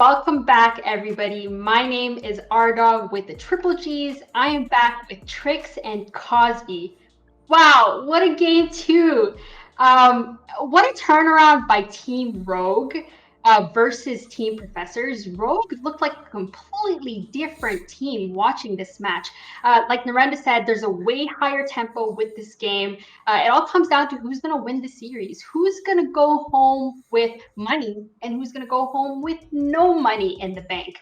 Welcome back, everybody. My name is Rdawggg with the Triple G's. I am back with Trix and Cosby. Wow, what a game two. What a turnaround by Team Rogue versus Team Professors. Rogue looked like a completely different team watching this match. Like Nerendis said, there's a way higher tempo with this game. It all comes down to who's going to win the series, who's going to go home with money, and who's going to go home with no money in the bank.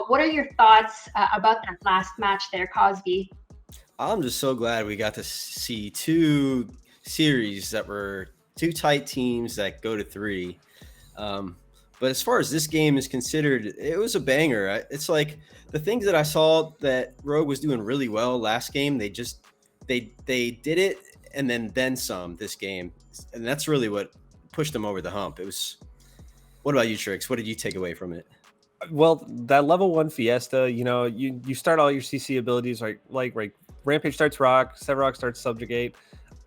What are your thoughts about that last match there, Cosby? I'm just so glad we got to see two series that were two tight teams that go to three. But as far as this game is considered, it was a banger. It's like the things that I saw that Rogue was doing really well last game. They did it and then some this game, and that's really what pushed them over the hump. It was. What about you, Trix? What did you take away from it? Well, that level 1 Fiesta, you start all your CC abilities like Rampage starts Rock, Sevarog starts Subjugate,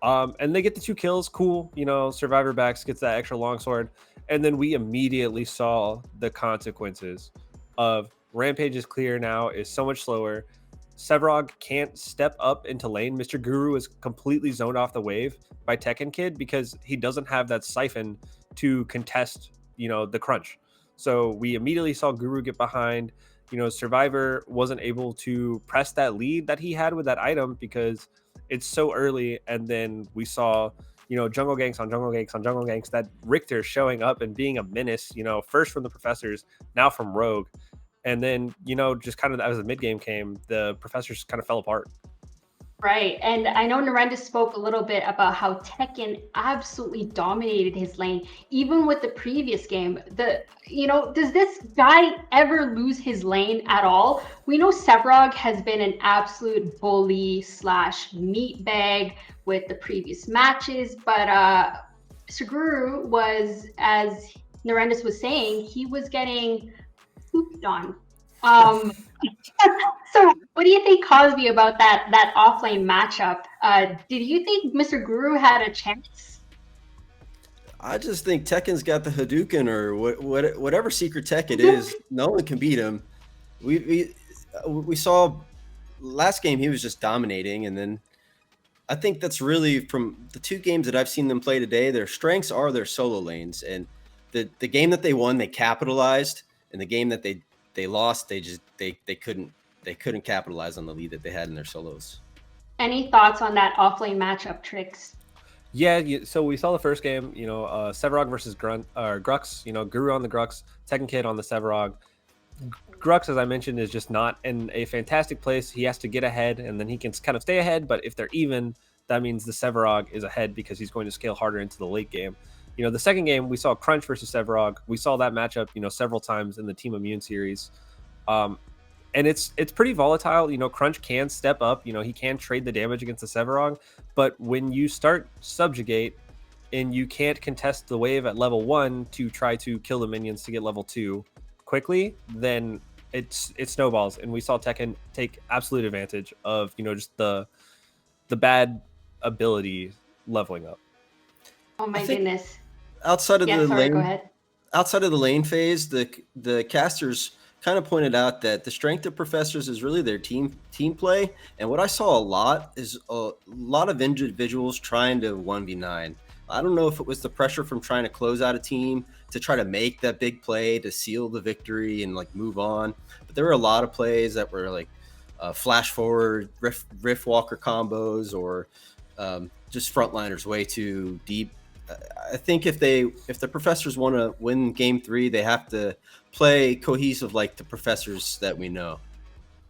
and they get the 2 kills. Cool, Survivor Backs gets that extra longsword, and then we immediately saw the consequences of Rampage is clear now, is so much slower. Sevarog can't step up into lane. Mr. Guru is completely zoned off the wave by Tekken Kid because he doesn't have that siphon to contest, the crunch. So we immediately saw Guru get behind. Survivor wasn't able to press that lead that he had with that item because it's so early. And then we saw, jungle ganks on jungle ganks on jungle ganks, that Richter showing up and being a menace, first from the Professors, now from Rogue. And then, just kind of as the mid game came, the Professors kind of fell apart. Right. And I know Nerendis spoke a little bit about how Tekken absolutely dominated his lane, even with the previous game. Does this guy ever lose his lane at all? We know Sevarog has been an absolute bully / meat bag with the previous matches, but Suguru was, as Nerendis was saying, he was getting pooped on. So what do you think, Cosby, about that offlane matchup? Did you think Mr. Guru had a chance? I just think Tekken's got the Hadouken or whatever secret tech it is. No one can beat him. We saw last game he was just dominating, and then I think that's really from the 2 games that I've seen them play today. Their strengths are their solo lanes, and the game that they won, they capitalized, and the game that they lost, they couldn't capitalize on the lead that they had in their solos. Any thoughts on that offlane matchup, Trix? Yeah, so we saw the first game, Sevarog versus Grux, Guru on the Grux, Tekken Kid on the Sevarog. Grux, as I mentioned, is just not in a fantastic place. He has to get ahead, and then he can kind of stay ahead, but if they're even, that means the Sevarog is ahead because he's going to scale harder into the late game. The second game, we saw Crunch versus Sevarog. We saw that matchup, several times in the Team Immune series. And it's pretty volatile. Crunch can step up. He can trade the damage against the Sevarog. But when you start Subjugate and you can't contest the wave at level 1 to try to kill the minions to get level 2 quickly, then it snowballs. And we saw Tekken take absolute advantage of, just the bad ability leveling up. Oh my goodness. Outside of go ahead. Outside of the lane phase, the casters kind of pointed out that the strength of Professors is really their team play. And what I saw a lot is a lot of individuals trying to 1v9. I don't know if it was the pressure from trying to close out a team to try to make that big play to seal the victory and move on. But there were a lot of plays that were flash forward, rift walker combos, or just frontliners way too deep. I think if the Professors want to win game 3, they have to play cohesive like the Professors that we know.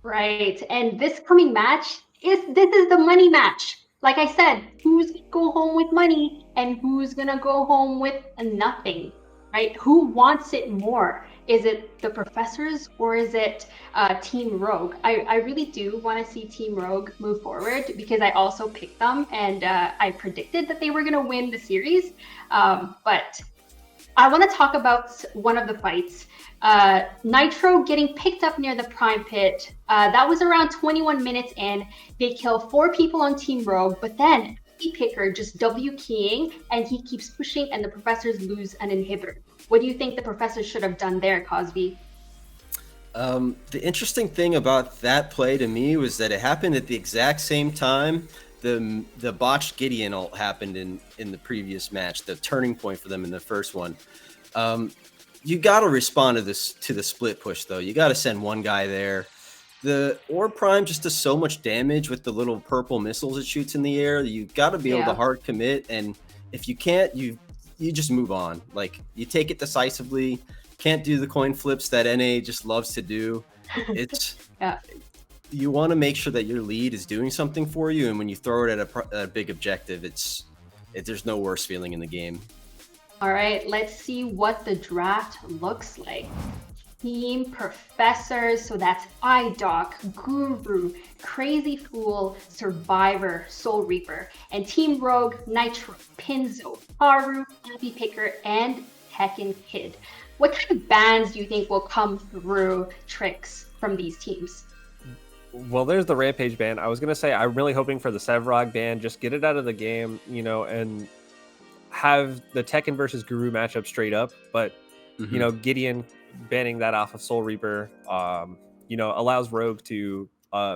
Right. And this coming match this is the money match. Like I said, who's going to go home with money and who's going to go home with nothing, right? Who wants it more? Is it the Professors or is it Team Rogue? I really do want to see Team Rogue move forward because I also picked them and I predicted that they were going to win the series. But I want to talk about one of the fights. Nitro getting picked up near the Prime Pit. That was around 21 minutes in. They kill 4 people on Team Rogue, but then Picker just W keying and he keeps pushing and the Professors lose an inhibitor. What do you think the Professors should have done there, Cosby? The interesting thing about that play to me was that it happened at the exact same time the botched Gideon ult happened in the previous match, the turning point for them in the first one. You got to respond to the split push though. You got to send one guy there. The Orb Prime just does so much damage with the little purple missiles it shoots in the air. You got to be able to hard commit, and if you can't, you just move on. Like, you take it decisively. Can't do the coin flips that NA just loves to do. It's you want to make sure that your lead is doing something for you, and when you throw it at a big objective, there's no worse feeling in the game. All right, let's see what the draft looks like. Team Professors, so that's Rdawggg, Guru, Crazy Fool, Survivor, Soul Reaper, and Team Rogue, Nitro, Pinzo, Haru, Abby Picker, and Tekken Kid. What kind of bans do you think will come through, Trix, from these teams? Well, there's the Rampage ban. I was going to say, I'm really hoping for the Rdawggg ban. Just get it out of the game, and have the Tekken versus Guru matchup straight up. But, Gideon banning that off of Soul Reaper, allows Rogue to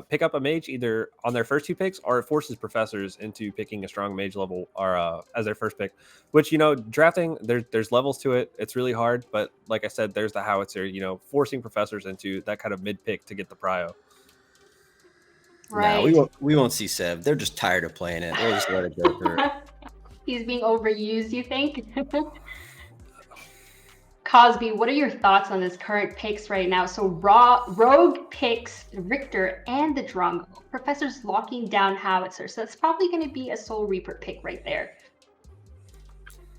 pick up a mage either on their first two picks, or it forces Professors into picking a strong mage level or as their first pick, which, drafting, there's levels to it. It's really hard, but like I said, there's the howitzer, forcing Professors into that kind of mid pick to get the prio. Right. No, we won't see Sev. They're just tired of playing it. They'll just let it go through. He's being overused, you think? Cosby, what are your thoughts on this current picks right now? So Rogue picks Richter and the Rdawggg. Professor's locking down Howitzer, so it's probably going to be a Soul Reaper pick right there.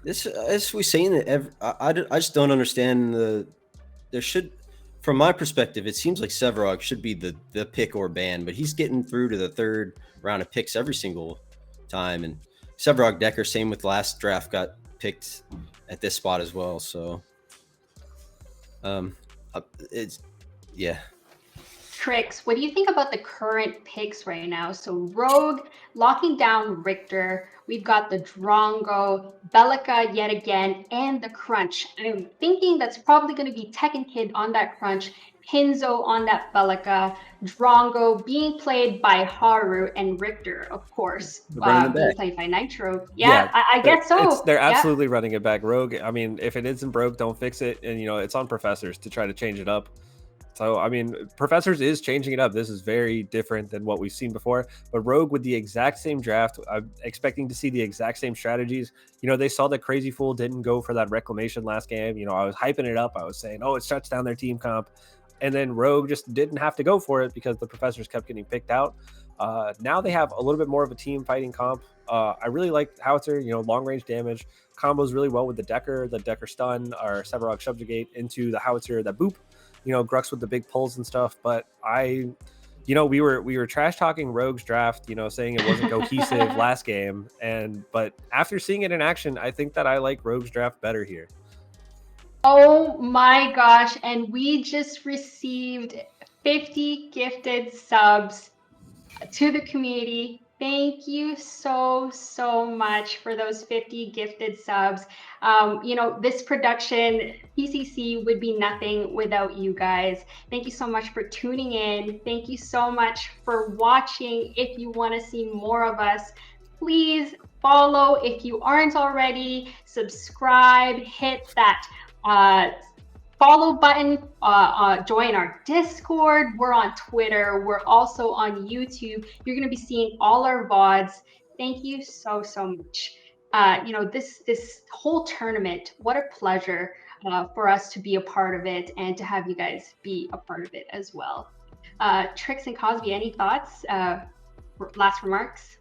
This, as we say, I just don't understand there should, from my perspective, it seems like Rdawggg should be the pick or ban, but he's getting through to the third round of picks every single time. And Rdawggg Decker, same with last draft, got picked at this spot as well. So, Trix, what do you think about the current picks right now? So Rogue locking down Richter. We've got the Rdawggg, Belica yet again, and the Crunch. I'm thinking that's probably going to be Tekken Kid on that Crunch, Pinzo on that Belica, Rdawggg being played by Haru, and Richter, of course, being played by Nitro. I guess so. They're absolutely running it back. Rogue, I mean, if it isn't broke, don't fix it. And, it's on Professors to try to change it up. So, I mean, Professors is changing it up. This is very different than what we've seen before. But Rogue with the exact same draft, I'm expecting to see the exact same strategies. They saw that Crazy Fool didn't go for that Reclamation last game. I was hyping it up. I was saying, it shuts down their team comp. And then Rogue just didn't have to go for it because the Professors kept getting picked out. Now they have a little bit more of a team fighting comp. I really like Howitzer, long range damage. Combos really well with the Decker stun or Rdawggg subjugate into the Howitzer, that boop. Grux with the big pulls and stuff. But we were trash talking Rogue's draft, saying it wasn't cohesive last game. But after seeing it in action, I think that I like Rogue's draft better here. Oh my gosh. And we just received 50 gifted subs to the community. Thank you so much for those 50 gifted subs. This production, PCC, would be nothing without you guys. Thank you so much for tuning in. Thank you so much for watching. If you want to see more of us, please follow if you aren't already. Subscribe, hit that follow button, join our Discord. We're on Twitter. We're also on YouTube. You're going to be seeing all our VODs. Thank you so much. This whole tournament, what a pleasure for us to be a part of it and to have you guys be a part of it as well. Trix and Cosby, any thoughts? Last remarks?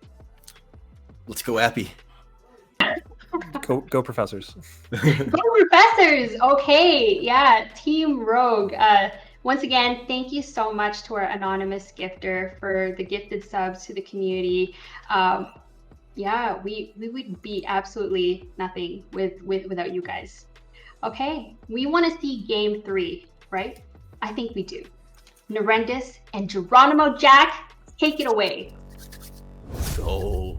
Let's go, Appy. Go Professors. Go Professors. Okay, yeah, Team Rogue. Once again, thank you so much to our anonymous gifter for the gifted subs to the community. We would be absolutely nothing without you guys. Okay, we want to see game 3, right? I think we do. Nerendis and GeronimoJak, take it away. Let's go.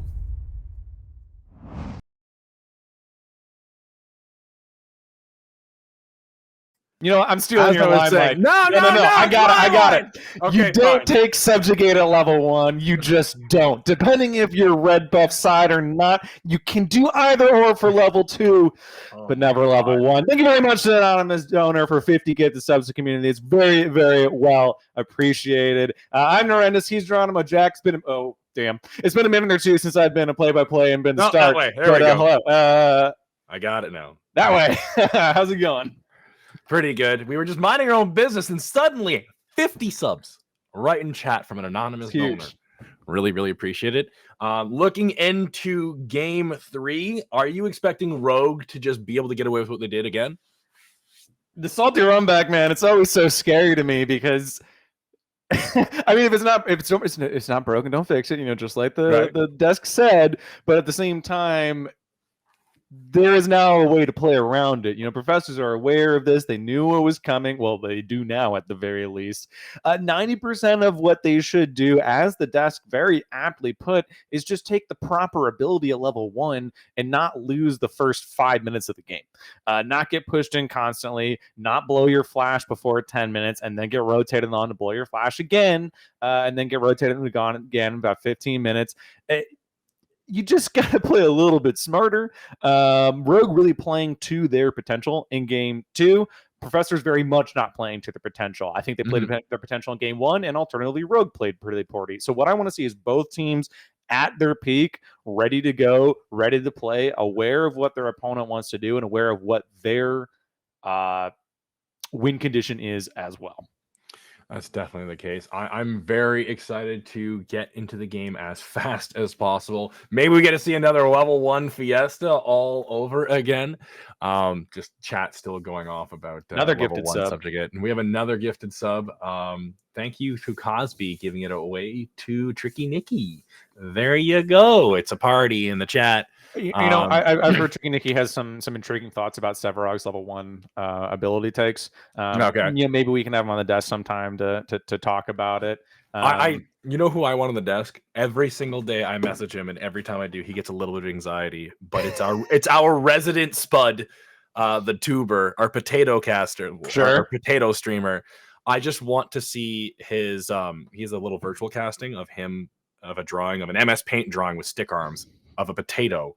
You know, I'm stealing your limelight. No. I got it. Okay, You don't fine. take Subjugate at level 1. You just don't. Depending if you're red buff side or not, you can do either or for level 2, but never level 1. Thank you very much to the anonymous donor for 50 gifted subs to community. It's very, very well appreciated. I'm Nerendis. He's GeronimoJak. It's been a minute or two since I've been a play-by-play and been the start. That way. There we go. Hello. I got it now. That way. How's it going? Pretty good. We were just minding our own business, and suddenly 50 subs right in chat from an anonymous donor. Really, really appreciate it. Looking into game 3, are you expecting Rdawggg to just be able to get away with what they did again? The salty run back, man, it's always so scary to me because I mean, if it's not broken, don't fix it, you know, just like the desk said, but at the same time, there is now a way to play around it. You know, professors are aware of this. They knew it was coming. Well, they do now at the very least. 90% of what they should do, as the desk very aptly put, is just take the proper ability at level 1 and not lose the first 5 minutes of the game. Not get pushed in constantly, not blow your flash before 10 minutes, and then get rotated on to blow your flash again, and then get rotated and gone again in about 15 minutes. You just got to play a little bit smarter. Rdawggg really playing to their potential in game 2. Professor's very much not playing to their potential. I think they played their potential in game 1, and alternatively, Rdawggg played pretty poorly. So what I want to see is both teams at their peak, ready to go, ready to play, aware of what their opponent wants to do, and aware of what their win condition is as well. That's definitely the case. I'm very excited to get into the game as fast as possible. Maybe we get to see another level 1 fiesta all over again. Just chat still going off about another level gifted 1 sub. subject. And we have another gifted sub. Thank you to Cosby giving it away to Tricky Nicky. There you go. It's a party in the chat. You know, I've heard Tricky Nicky has some intriguing thoughts about Sevarogg's level 1 ability takes. Okay. Yeah, maybe we can have him on the desk sometime to talk about it. You know who I want on the desk? Every single day I message him, and every time I do, he gets a little bit of anxiety. But it's our resident Spud, the tuber, our potato caster, our potato streamer. I just want to see his he has a little virtual casting of him of a drawing of an MS Paint drawing with stick arms of a potato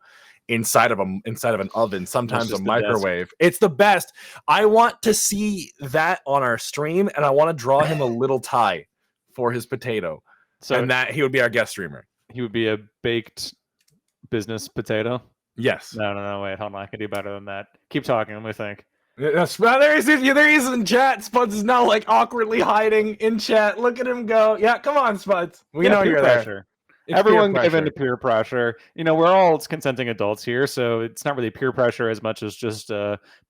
inside of an oven, sometimes a microwave. It's the best. I want to see that on our stream, and I want to draw him a little tie for his potato, and that he would be our guest streamer. He would be a baked business potato. Yes. No. Wait, hold on. I can do better than that. Keep talking. Let me think. There he is in chat. Spuds is now like awkwardly hiding in chat. Look at him go. Yeah, come on, Spuds. We know you're there. Everyone given to peer pressure. You know, we're all consenting adults here, so it's not really peer pressure as much as just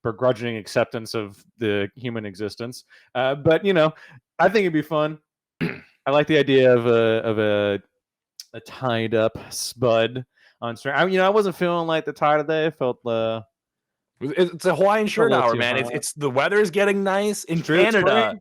begrudging acceptance of the human existence. But you know, I think it'd be fun. I like the idea of a tied up Spud on stream. I wasn't feeling like the tie today. I felt it's a Hawaiian shirt hour, man. It's the weather's getting nice in Canada.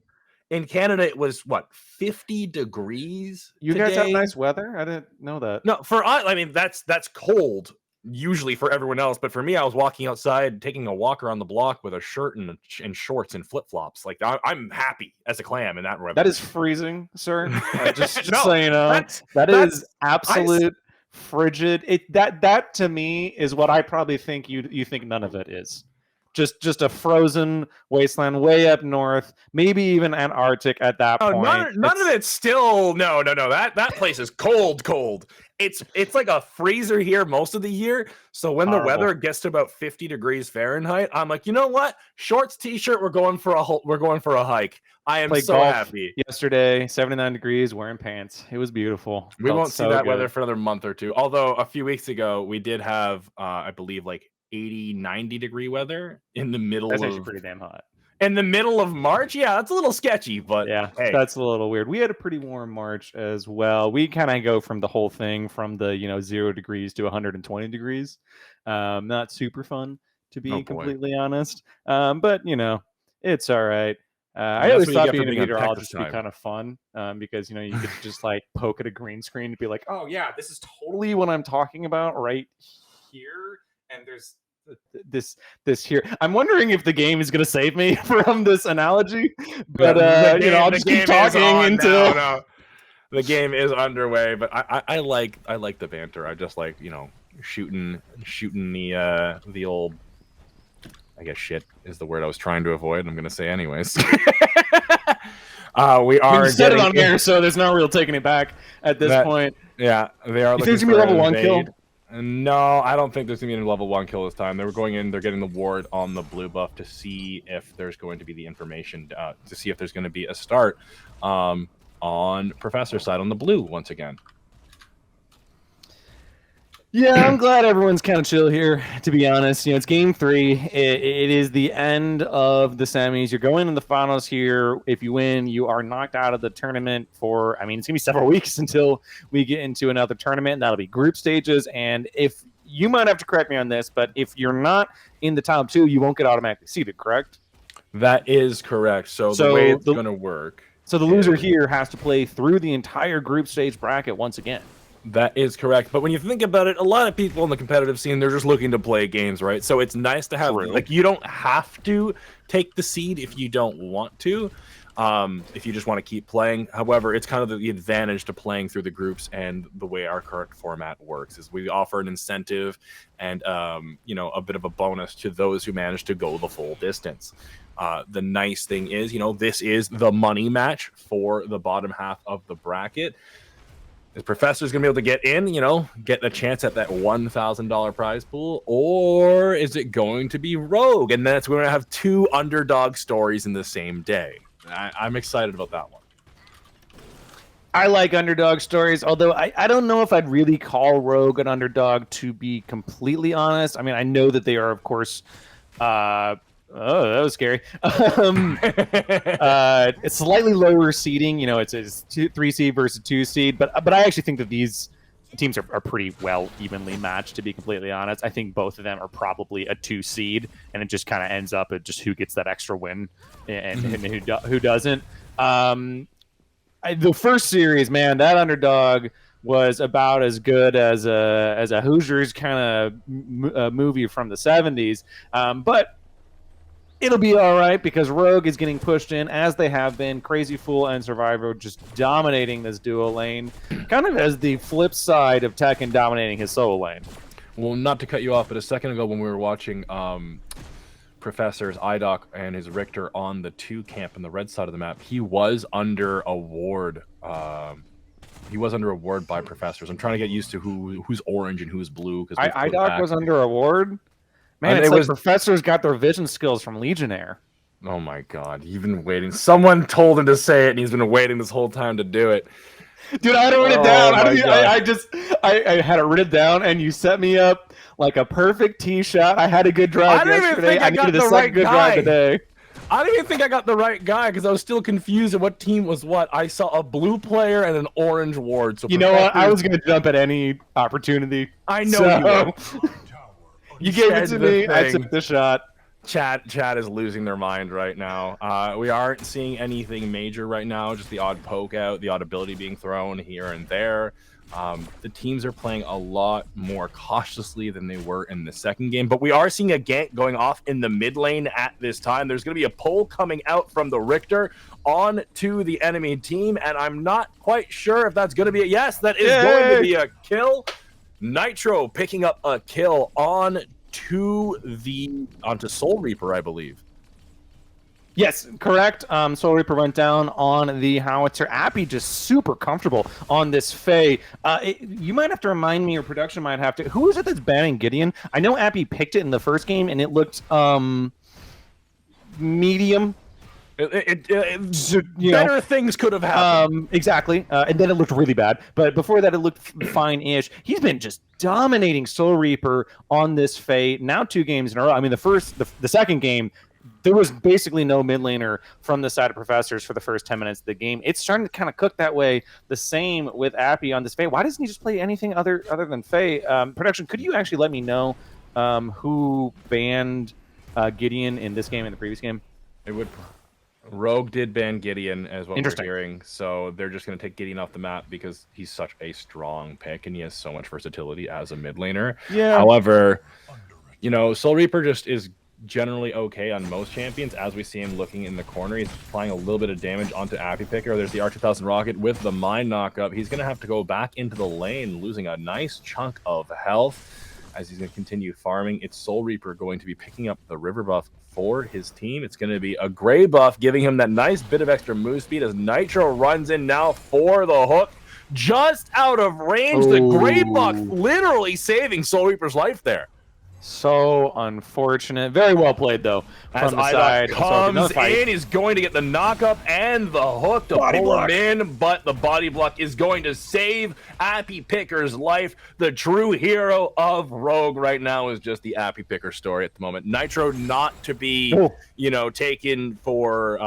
In Canada, it was what, 50 degrees. You today? Guys have nice weather? I didn't know that. No, for us, I mean that's cold usually for everyone else, but for me, I was walking outside, taking a walk around the block with a shirt and shorts and flip flops. Like I'm happy as a clam in that weather. That is freezing, sir. Just no, so you know, that is absolute frigid. That to me is what I probably think you think none of it is. Just a frozen wasteland way up north, maybe even Antarctic at that point. None of it's still no. That place is cold. It's like a freezer here most of the year. So when the weather gets to about 50 degrees Fahrenheit, I'm like, you know what? Shorts, t-shirt. We're going for a hike. I am so happy. Yesterday, 79 degrees, wearing pants. It was beautiful. We won't see that weather for another month or two. Although a few weeks ago we did have, I believe, like 80-90 degree weather in the middle of actually pretty damn hot in the middle of March. Yeah, that's a little sketchy, but yeah, hey. That's a little weird. We had a pretty warm March as well. We kind of go from the whole thing from the 0 degrees to 120 degrees. Not super fun to be completely honest, but it's all right. I always thought being a meteorologist would be kind of fun because you could just like poke at a green screen and be like, oh yeah, this is totally what I'm talking about right here. And there's this here. I'm wondering if the game is going to save me from this analogy, but I'll just keep talking until. No. The game is underway, but I like the banter. I just like shooting the old. I guess shit is the word I was trying to avoid. I'm gonna say anyways. We are. You said it on air, so there's no real taking it back at this point. Yeah, they are. You think it's gonna be level 1 kill? No, I don't think there's gonna be any level 1 kill this time. They were going in. They're getting the ward on the blue buff to see if there's going to be the information to see if there's going to be a start on Professor's side on the blue once again. Yeah, I'm glad everyone's kind of chill here, to be honest. It's game 3. It is the end of the semis. You're going in the finals here. If you win, you are knocked out of the tournament for, it's going to be several weeks until we get into another tournament. That'll be group stages. And if you might have to correct me on this, but if you're not in the top 2, you won't get automatically seeded, correct? That is correct. So the way it's going to work. So the loser here has to play through the entire group stage bracket once again. That is correct. But when you think about it, a lot of people in the competitive scene, they're just looking to play games, right? So it's nice to have, you don't have to take the seed if you don't want to, if you just want to keep playing. However, it's kind of the advantage to playing through the groups, and the way our current format works is we offer an incentive and, a bit of a bonus to those who manage to go the full distance. The nice thing is, this is the money match for the bottom half of the bracket. Is Professor's going to be able to get in, get a chance at that $1,000 prize pool? Or is it going to be Rdawggg? And that's we're going to have 2 underdog stories in the same day. I'm excited about that one. I like underdog stories, although I don't know if I'd really call Rdawggg an underdog, to be completely honest. I know that they are, of course... Oh, that was scary. It's slightly lower seeding. It's 3 seed versus 2 seed. But I actually think that these teams are pretty well evenly matched, to be completely honest. I think both of them are probably a 2 seed, and it just kind of ends up at just who gets that extra win and who doesn't. The first series, man, that underdog was about as good as a Hoosiers kind of movie from the 70s. But it'll be all right, because Rdawggg is getting pushed in, as they have been. Crazy Fool and Survivor just dominating this duo lane, kind of as the flip side of Tekken dominating his solo lane. Well, not to cut you off, but a second ago when we were watching Professor's Rdawggg and his Richter on the 2 camp on the red side of the map, he was under a ward. He was under a ward by Professors. I'm trying to get used to who's orange and who's blue. Rdawggg was under a ward? Man, it's like Professors got their vision skills from Legionnaire. Oh my god, you've been waiting. Someone told him to say it, and he's been waiting this whole time to do it. Dude, I had to write it down. I had it written down, and you set me up like a perfect tee shot. I had a good drive yesterday. I needed a second good drive today. I didn't even think I got the right guy, because I was still confused at what team was what. I saw a blue player and an orange ward. So you know what? I was going to jump at any opportunity. I know you were. You gave it to me. I took the shot. Chat is losing their mind right now. We aren't seeing anything major right now. Just the odd poke out, the odd ability being thrown here and there. The teams are playing a lot more cautiously than they were in the second game. But we are seeing a gank going off in the mid lane at this time. There's going to be a pull coming out from the Richter on to the enemy team. And I'm not quite sure if that's going to be a yes. That is going to be a kill. Nitro picking up a kill onto Soul Reaper, I believe. Yes, correct. Soul Reaper went down on the Howitzer. Appy just super comfortable on this Faye. You might have to remind me, or production might have to. Who is it that's banning Gideon? I know Appy picked it in the first game, and it looked medium. Better things could have happened. Exactly. And then it looked really bad. But before that, it looked fine-ish. He's been just dominating Soul Reaper on this Faye. Now 2 games in a row. The second game, there was basically no mid laner from the side of Professors for the first 10 minutes of the game. It's starting to kind of cook that way. The same with Appy on this Faye. Why doesn't he just play anything other than Faye? Production, could you actually let me know who banned Gideon in this game and the previous game? It would... Rdawggg did ban Gideon, as what we're hearing, so they're just going to take Gideon off the map because he's such a strong pick and he has so much versatility as a mid laner. Yeah. However, You know, Soul Reaper just is generally okay on most champions. As we see him looking in the corner, he's applying a little bit of damage onto Appy Picker. There's the R2000 rocket with the mine knockup. He's going to have to go back into the lane, losing a nice chunk of health as he's going to continue farming. It's Soul Reaper going to be picking up the river buff for his team. It's going to be a gray buff, giving him that nice bit of extra move speed as Nitro runs in now for the hook. Just out of range, the gray buff literally saving Soul Reaper's life there. So unfortunate. Very well played, though. As from the side. comes in, he's going to get the knockup and the hook to pull him in, but the body block is going to save Appy Picker's life. The true hero of Rogue right now is just the Appy Picker story at the moment. Nitro not to be, you know, taken for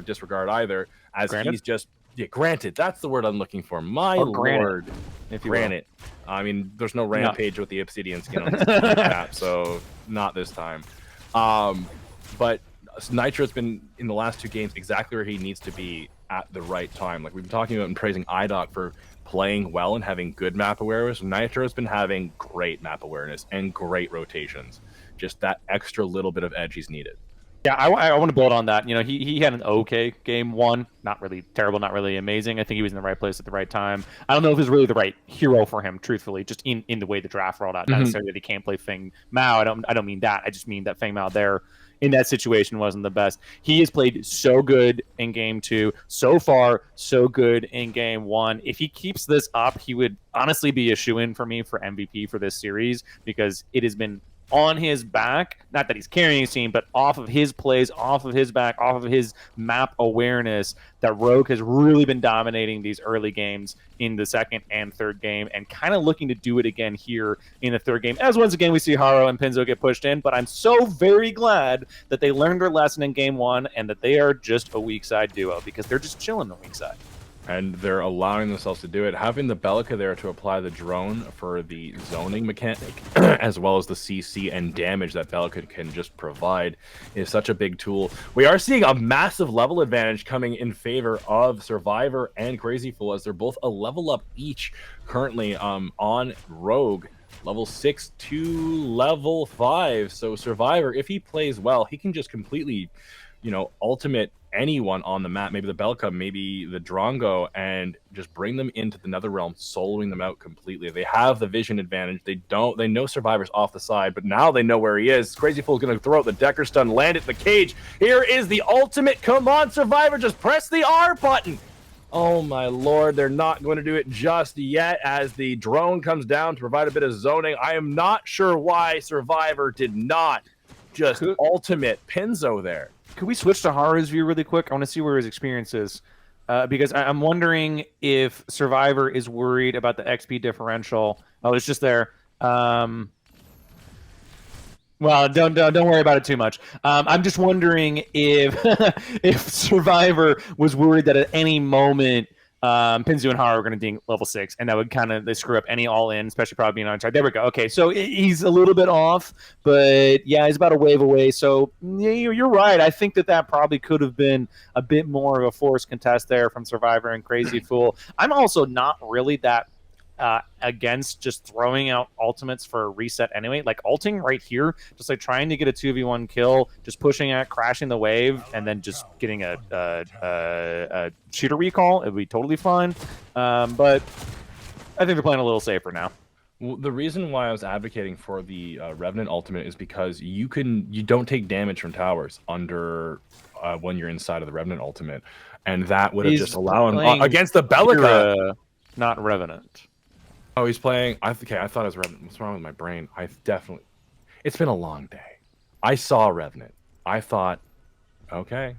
disregard either, as he's just granted. That's the word I'm looking for. My lord, if you granted. I mean, there's no rampage with the obsidian skin on this map, so not this time. But Nitro's been in the last 2 games exactly where he needs to be at the right time. Like we've been talking about and praising Rdawggg for playing well and having good map awareness. Nitro's been having great map awareness and great rotations. Just that extra little bit of edge he's needed. Yeah, I want to build on that. You know, he had an okay game 1. Not really terrible, not really amazing. I think he was in the right place at the right time. I don't know if it was really the right hero for him, truthfully, just in the way the draft rolled out. Not necessarily that he can't play Feng Mao. I don't mean that. I just mean that Feng Mao there in that situation wasn't the best. He has played so good in game 2. So far, so good in game 1. If he keeps this up, he would honestly be a shoo-in for me for MVP for this series, because it has been on his back, not that he's carrying his team, but off of his plays, off of his back, off of his map awareness, that Rogue has really been dominating these early games in the second and third game, and kind of looking to do it again here in the third game, as once again we see Haro and Pinzo get pushed in. But I'm so very glad that they learned their lesson in game 1 and that they are just a weak side duo, because they're just chilling the weak side. And they're allowing themselves to do it. Having the Bellica there to apply the drone for the zoning mechanic, as well as the CC and damage that Bellica can just provide, is such a big tool. We are seeing a massive level advantage coming in favor of Survivor and Crazy Fool, as they're both a level up each currently on Rogue. Level 6 to level 5. So Survivor, if he plays well, he can just completely, you know, ultimate anyone on the map, maybe the Belka, maybe the Rdawggg, and just bring them into the Netherrealm, soloing them out completely. They have the vision advantage. They know Survivor's off the side, but now they know where he is. Crazy Fool's going to throw out the Decker Stun, land it in the cage. Here is the ultimate. Come on, Survivor, just press the R button. Oh my lord, they're not going to do it just yet, as the drone comes down to provide a bit of zoning. I am not sure why Survivor did not just ultimate Pinzo there. Could we switch to Haru's view really quick? I want to see where his experience is. Because I'm wondering if Survivor is worried about the XP differential. Oh, it's just there. Well, don't worry about it too much. I'm just wondering if if Survivor was worried that at any moment Pinzu and Haru are going to ding level 6, and that would kind of screw up any all-in, especially probably being on track. There we go. Okay, so he's a little bit off, but yeah, he's about a wave away. So yeah, you're right. I think that probably could have been a bit more of a forced contest there from Survivor and Crazy Fool. I'm also not really that against just throwing out ultimates for a reset anyway. Like ulting right here, just like trying to get a 2v1 kill, just pushing at, crashing the wave, and then just getting a cheater recall. It would be totally fine. But I think they're playing a little safer now. Well, the reason why I was advocating for the Revenant ultimate is because you don't take damage from towers under when you're inside of the Revenant ultimate, and that would have just allowed him against the Bellica. Not Revenant. Oh, he's playing. Okay, I thought it was Revenant. What's wrong with my brain? It's been a long day. I saw Revenant. I thought, okay,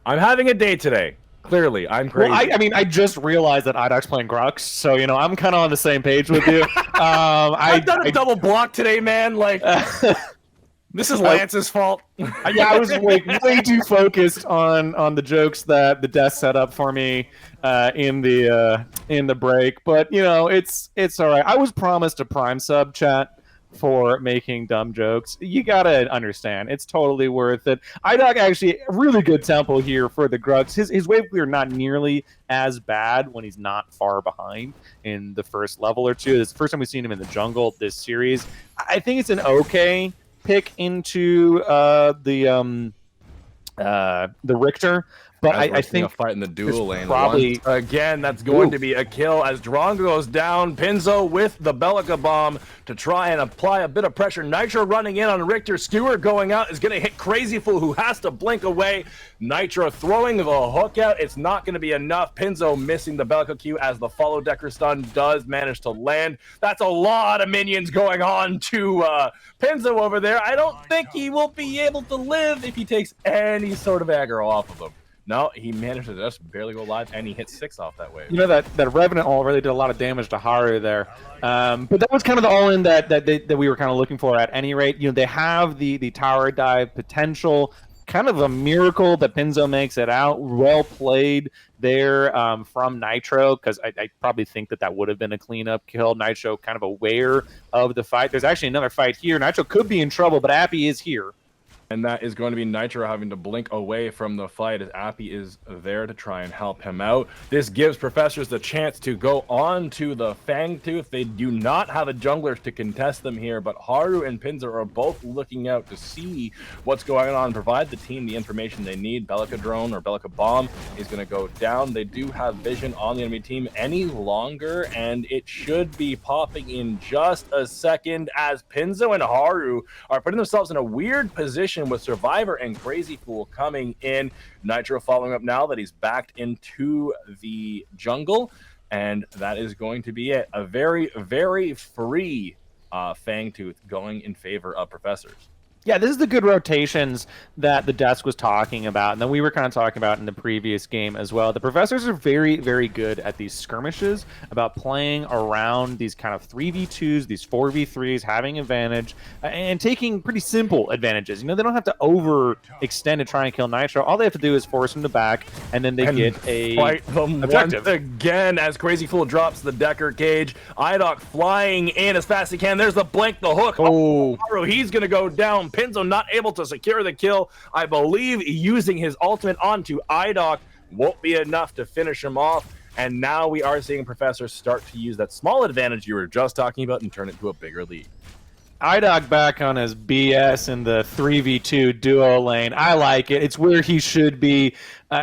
I'm having a day today. Clearly, I'm crazy. Well, I mean, I just realized that Rdawgg's playing Grux, so you know I'm kind of on the same page with you. I've done a double block today, man. Like, this is Lance's fault. Yeah, I was like way too focused on the jokes that the desk set up for me in the break. But you know, it's all right. I was promised a Prime sub chat for making dumb jokes. You gotta understand, it's totally worth it. Rdawggg actually really good tempo here for the Gruggs. His wave clear not nearly as bad when he's not far behind in the first level or two. It's the first time we've seen him in the jungle this series. I think it's an okay pick into the Richter. But I think a fight in the duel lane. Probably again, that's going to be a kill as Rdawggg goes down. Pinzo with the Bellica bomb to try and apply a bit of pressure. Nitro running in on Richter. Skewer going out is going to hit Crazy Fool, who has to blink away. Nitro throwing the hook out. It's not going to be enough. Pinzo missing the Bellica Q as the follow decker stun does manage to land. That's a lot of minions going on to Pinzo over there. I don't think he will be able to live if he takes any sort of aggro off of him. No, he managed to just barely go live, and he hit 6 off that wave. You know, that Revenant ult really did a lot of damage to Haru there. But that was kind of the all-in that we were kind of looking for at any rate. You know, they have the tower dive potential. Kind of a miracle that Pinzo makes it out. Well played there from Nitro, because I probably think that would have been a cleanup kill. Nitro kind of aware of the fight. There's actually another fight here. Nitro could be in trouble, but Appy is here. And that is going to be Nitro having to blink away from the fight as Appy is there to try and help him out. This gives Professors the chance to go on to the Fangtooth. They do not have a jungler to contest them here, but Haru and Pinzo are both looking out to see what's going on and provide the team the information they need. Bellica drone or Bellica bomb is going to go down. They do have vision on the enemy team any longer, and it should be popping in just a second as Pinzo and Haru are putting themselves in a weird position with Survivor and Crazy Fool coming in. Nitro following up now that he's backed into the jungle, and that is going to be it. A very, very free Fangtooth going in favor of Professors. Yeah, this is the good rotations that the desk was talking about, and then we were kind of talking about in the previous game as well. The Professors are very, very good at these skirmishes, about playing around these kind of 3v2s, these 4v3s, having advantage, and taking pretty simple advantages. You know, they don't have to overextend to try and kill Nitro. All they have to do is force him to back, and then they get a fight them objective. Once again as Crazy Fool drops the Decker cage. Rdawggg flying in as fast as he can. There's the blink, the hook. Oh, he's going to go down. Pinzo not able to secure the kill. I believe using his ultimate onto Rdawggg won't be enough to finish him off. And now we are seeing Professor start to use that small advantage you were just talking about and turn it to a bigger lead. Rdawggg back on his BS in the 3v2 duo lane. I like it. It's where he should be.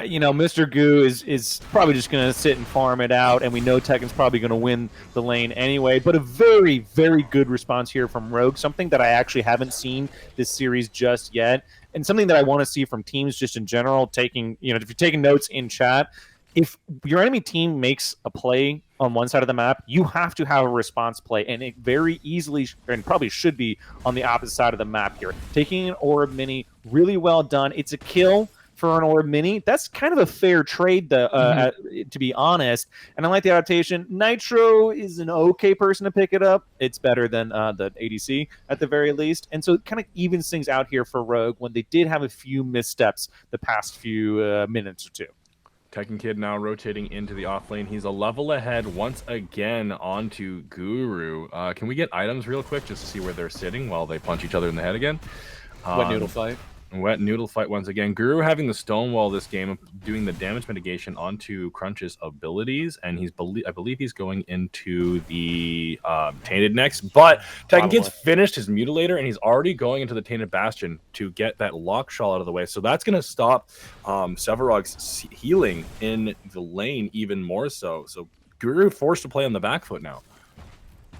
You know, Mr. Goo is probably just going to sit and farm it out, and we know Tekken's probably going to win the lane anyway. But a very, very good response here from Rdawggg, something that I actually haven't seen this series just yet, and something that I want to see from teams just in general. Taking, you know, if you're taking notes in chat, if your enemy team makes a play on one side of the map, you have to have a response play, and it very easily and probably should be on the opposite side of the map here. Taking an orb mini, really well done. It's a kill for an orb mini. That's kind of a fair trade, to be honest. And I like the adaptation. Nitro is an okay person to pick it up. It's better than the ADC at the very least. And so it kind of evens things out here for Rdawggg when they did have a few missteps the past few minutes or two. Tekken Kid now rotating into the off lane. He's a level ahead once again onto Guru. Can we get items real quick just to see where they're sitting while they punch each other in the head again? Wet noodle fight. Wet noodle fight once again. Guru having the Stonewall this game, doing the damage mitigation onto Crunch's abilities, and I believe he's going into the Tainted next. But Tekken Kid's finished his Mutilator, and he's already going into the Tainted Bastion to get that Lock Shawl out of the way. So that's going to stop Sevarogg's healing in the lane even more so. So Guru forced to play on the back foot now.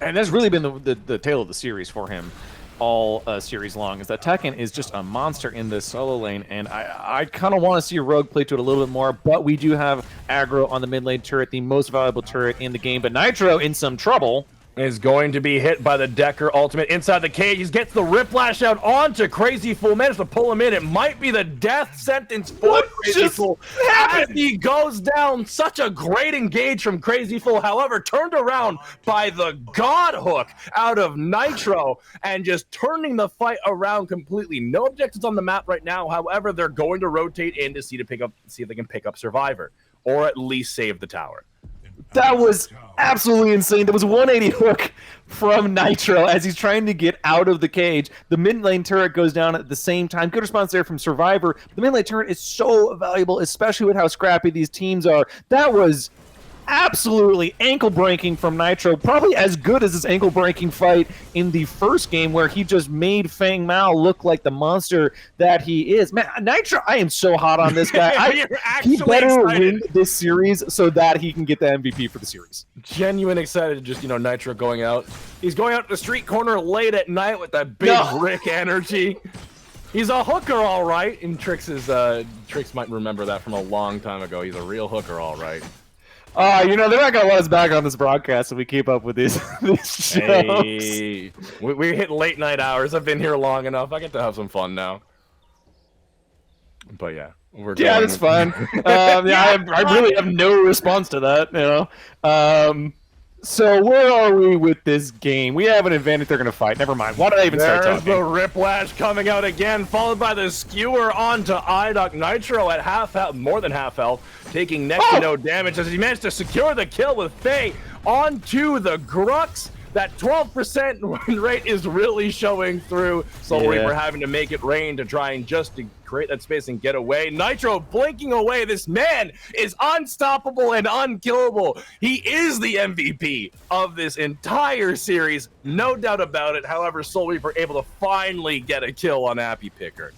And that's really been the tale of the series for him all series long, is that Tekken is just a monster in this solo lane, and I kind of want to see Rdawggg play to it a little bit more, but we do have aggro on the mid lane turret, the most valuable turret in the game, but Nitro in some trouble. Is going to be hit by the Decker ultimate inside the cage. He gets the Whiplash out onto Crazy Fool. Managed to pull him in. It might be the death sentence for Crazy Fool. As he goes down, such a great engage from Crazy Fool. However, turned around by the God Hook out of Nitro and just turning the fight around completely. No objectives on the map right now. However, they're going to rotate in to see if they can pick up Survivor or at least save the tower. That was absolutely insane. There was a 180 hook from Nitro as he's trying to get out of the cage. The mid lane turret goes down at the same time. Good response there from Survivor. The mid lane turret is so valuable, especially with how scrappy these teams are. That was absolutely ankle breaking from Nitro, probably as good as his ankle breaking fight in the first game where he just made Fang Mao look like the monster that he is. Man, Nitro, I am so hot on this guy. He better win this series so that he can get the MVP for the series. Genuine excited, just Nitro going out. He's going out to the street corner late at night with that big Rick energy. He's a hooker, all right. And Trix might remember that from a long time ago. He's a real hooker, all right. They're not gonna let us back on this broadcast if we keep up with these shows. Hey, we hit late night hours. I've been here long enough. I get to have some fun now. But yeah, that's fine. I really have no response to that. So where are we with this game? We have an advantage. They're gonna fight. Never mind. Why did I even start talking? There's the Riplash coming out again, followed by the skewer onto Rdawggg. Nitro at half health, more than half health, taking next to no damage as he managed to secure the kill with Faye onto the Grux. That 12% win rate is really showing through. Soul Reaper having to make it rain to try and just to create that space and get away. Nitro blinking away. This man is unstoppable and unkillable. He is the MVP of this entire series, no doubt about it. However, Soul Reaper able to finally get a kill on Appy Picker.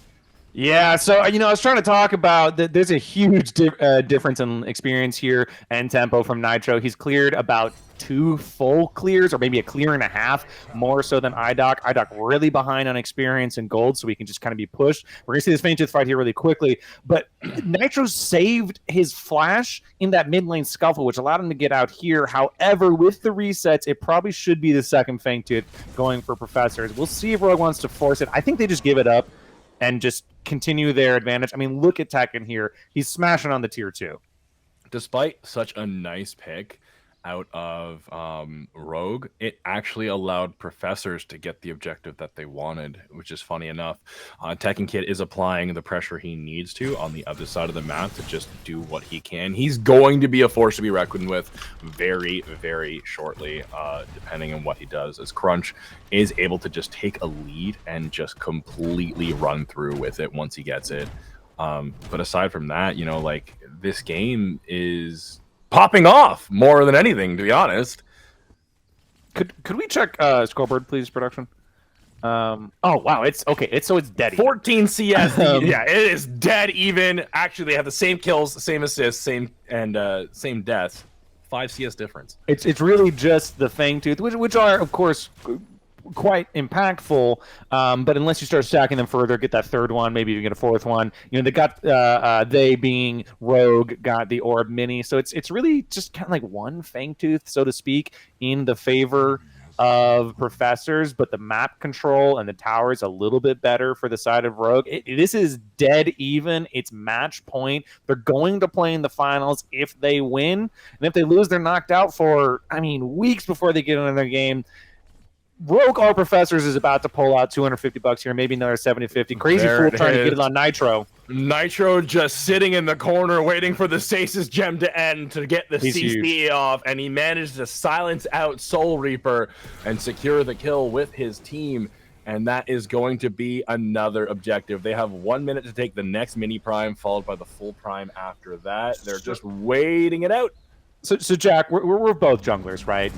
Yeah, so, I was trying to talk about that. There's a huge difference in experience here and tempo from Nitro. He's cleared about 2 full clears, or maybe a clear and a half, more so than Rdawggg. Rdawggg really behind on experience and gold, so he can just kind of be pushed. We're going to see this Feint Tooth fight here really quickly, but Nitro saved his flash in that mid lane scuffle, which allowed him to get out here. However, with the resets, it probably should be the second Feint Tooth going for Professors. We'll see if Rogue wants to force it. I think they just give it up and just continue their advantage. I mean, look at Tekken here. He's smashing on the tier 2. Despite such a nice pick out of Rogue, it actually allowed Professors to get the objective that they wanted, which is funny enough. Tekken Kid is applying the pressure he needs to on the other side of the map to just do what he can. He's going to be a force to be reckoned with very, very shortly, depending on what he does, as Crunch is able to just take a lead and just completely run through with it once he gets it. But aside from that, this game is popping off more than anything, to be honest. Could we check scoreboard, please, production? Oh wow, it's dead even. 14 CS. Yeah, it is dead even. Actually, they have the same kills, same assists, same deaths. 5 CS difference. It's really just the Feint Tooth, which are of course quite impactful, but unless you start stacking them further, get that third one, maybe even get a fourth one. They got they being Rogue got the Orb Mini, so it's really just kind of like one Feint Tooth, so to speak, in the favor of Professors, but the map control and the tower is a little bit better for the side of Rogue. This is dead even. It's match point. They're going to play in the finals if they win, and if they lose, they're knocked out for weeks before they get into their game. Rogue or Professors is about to pull out $250 here, maybe another $70-50. Crazy Fool trying to get it on Nitro. Nitro just sitting in the corner waiting for the Stasis Gem to end to get the CC off, and he managed to silence out Soul Reaper and secure the kill with his team, and that is going to be another objective. They have 1 minute to take the next mini prime, followed by the full prime after that. They're just waiting it out. So Jack, we're both junglers, right?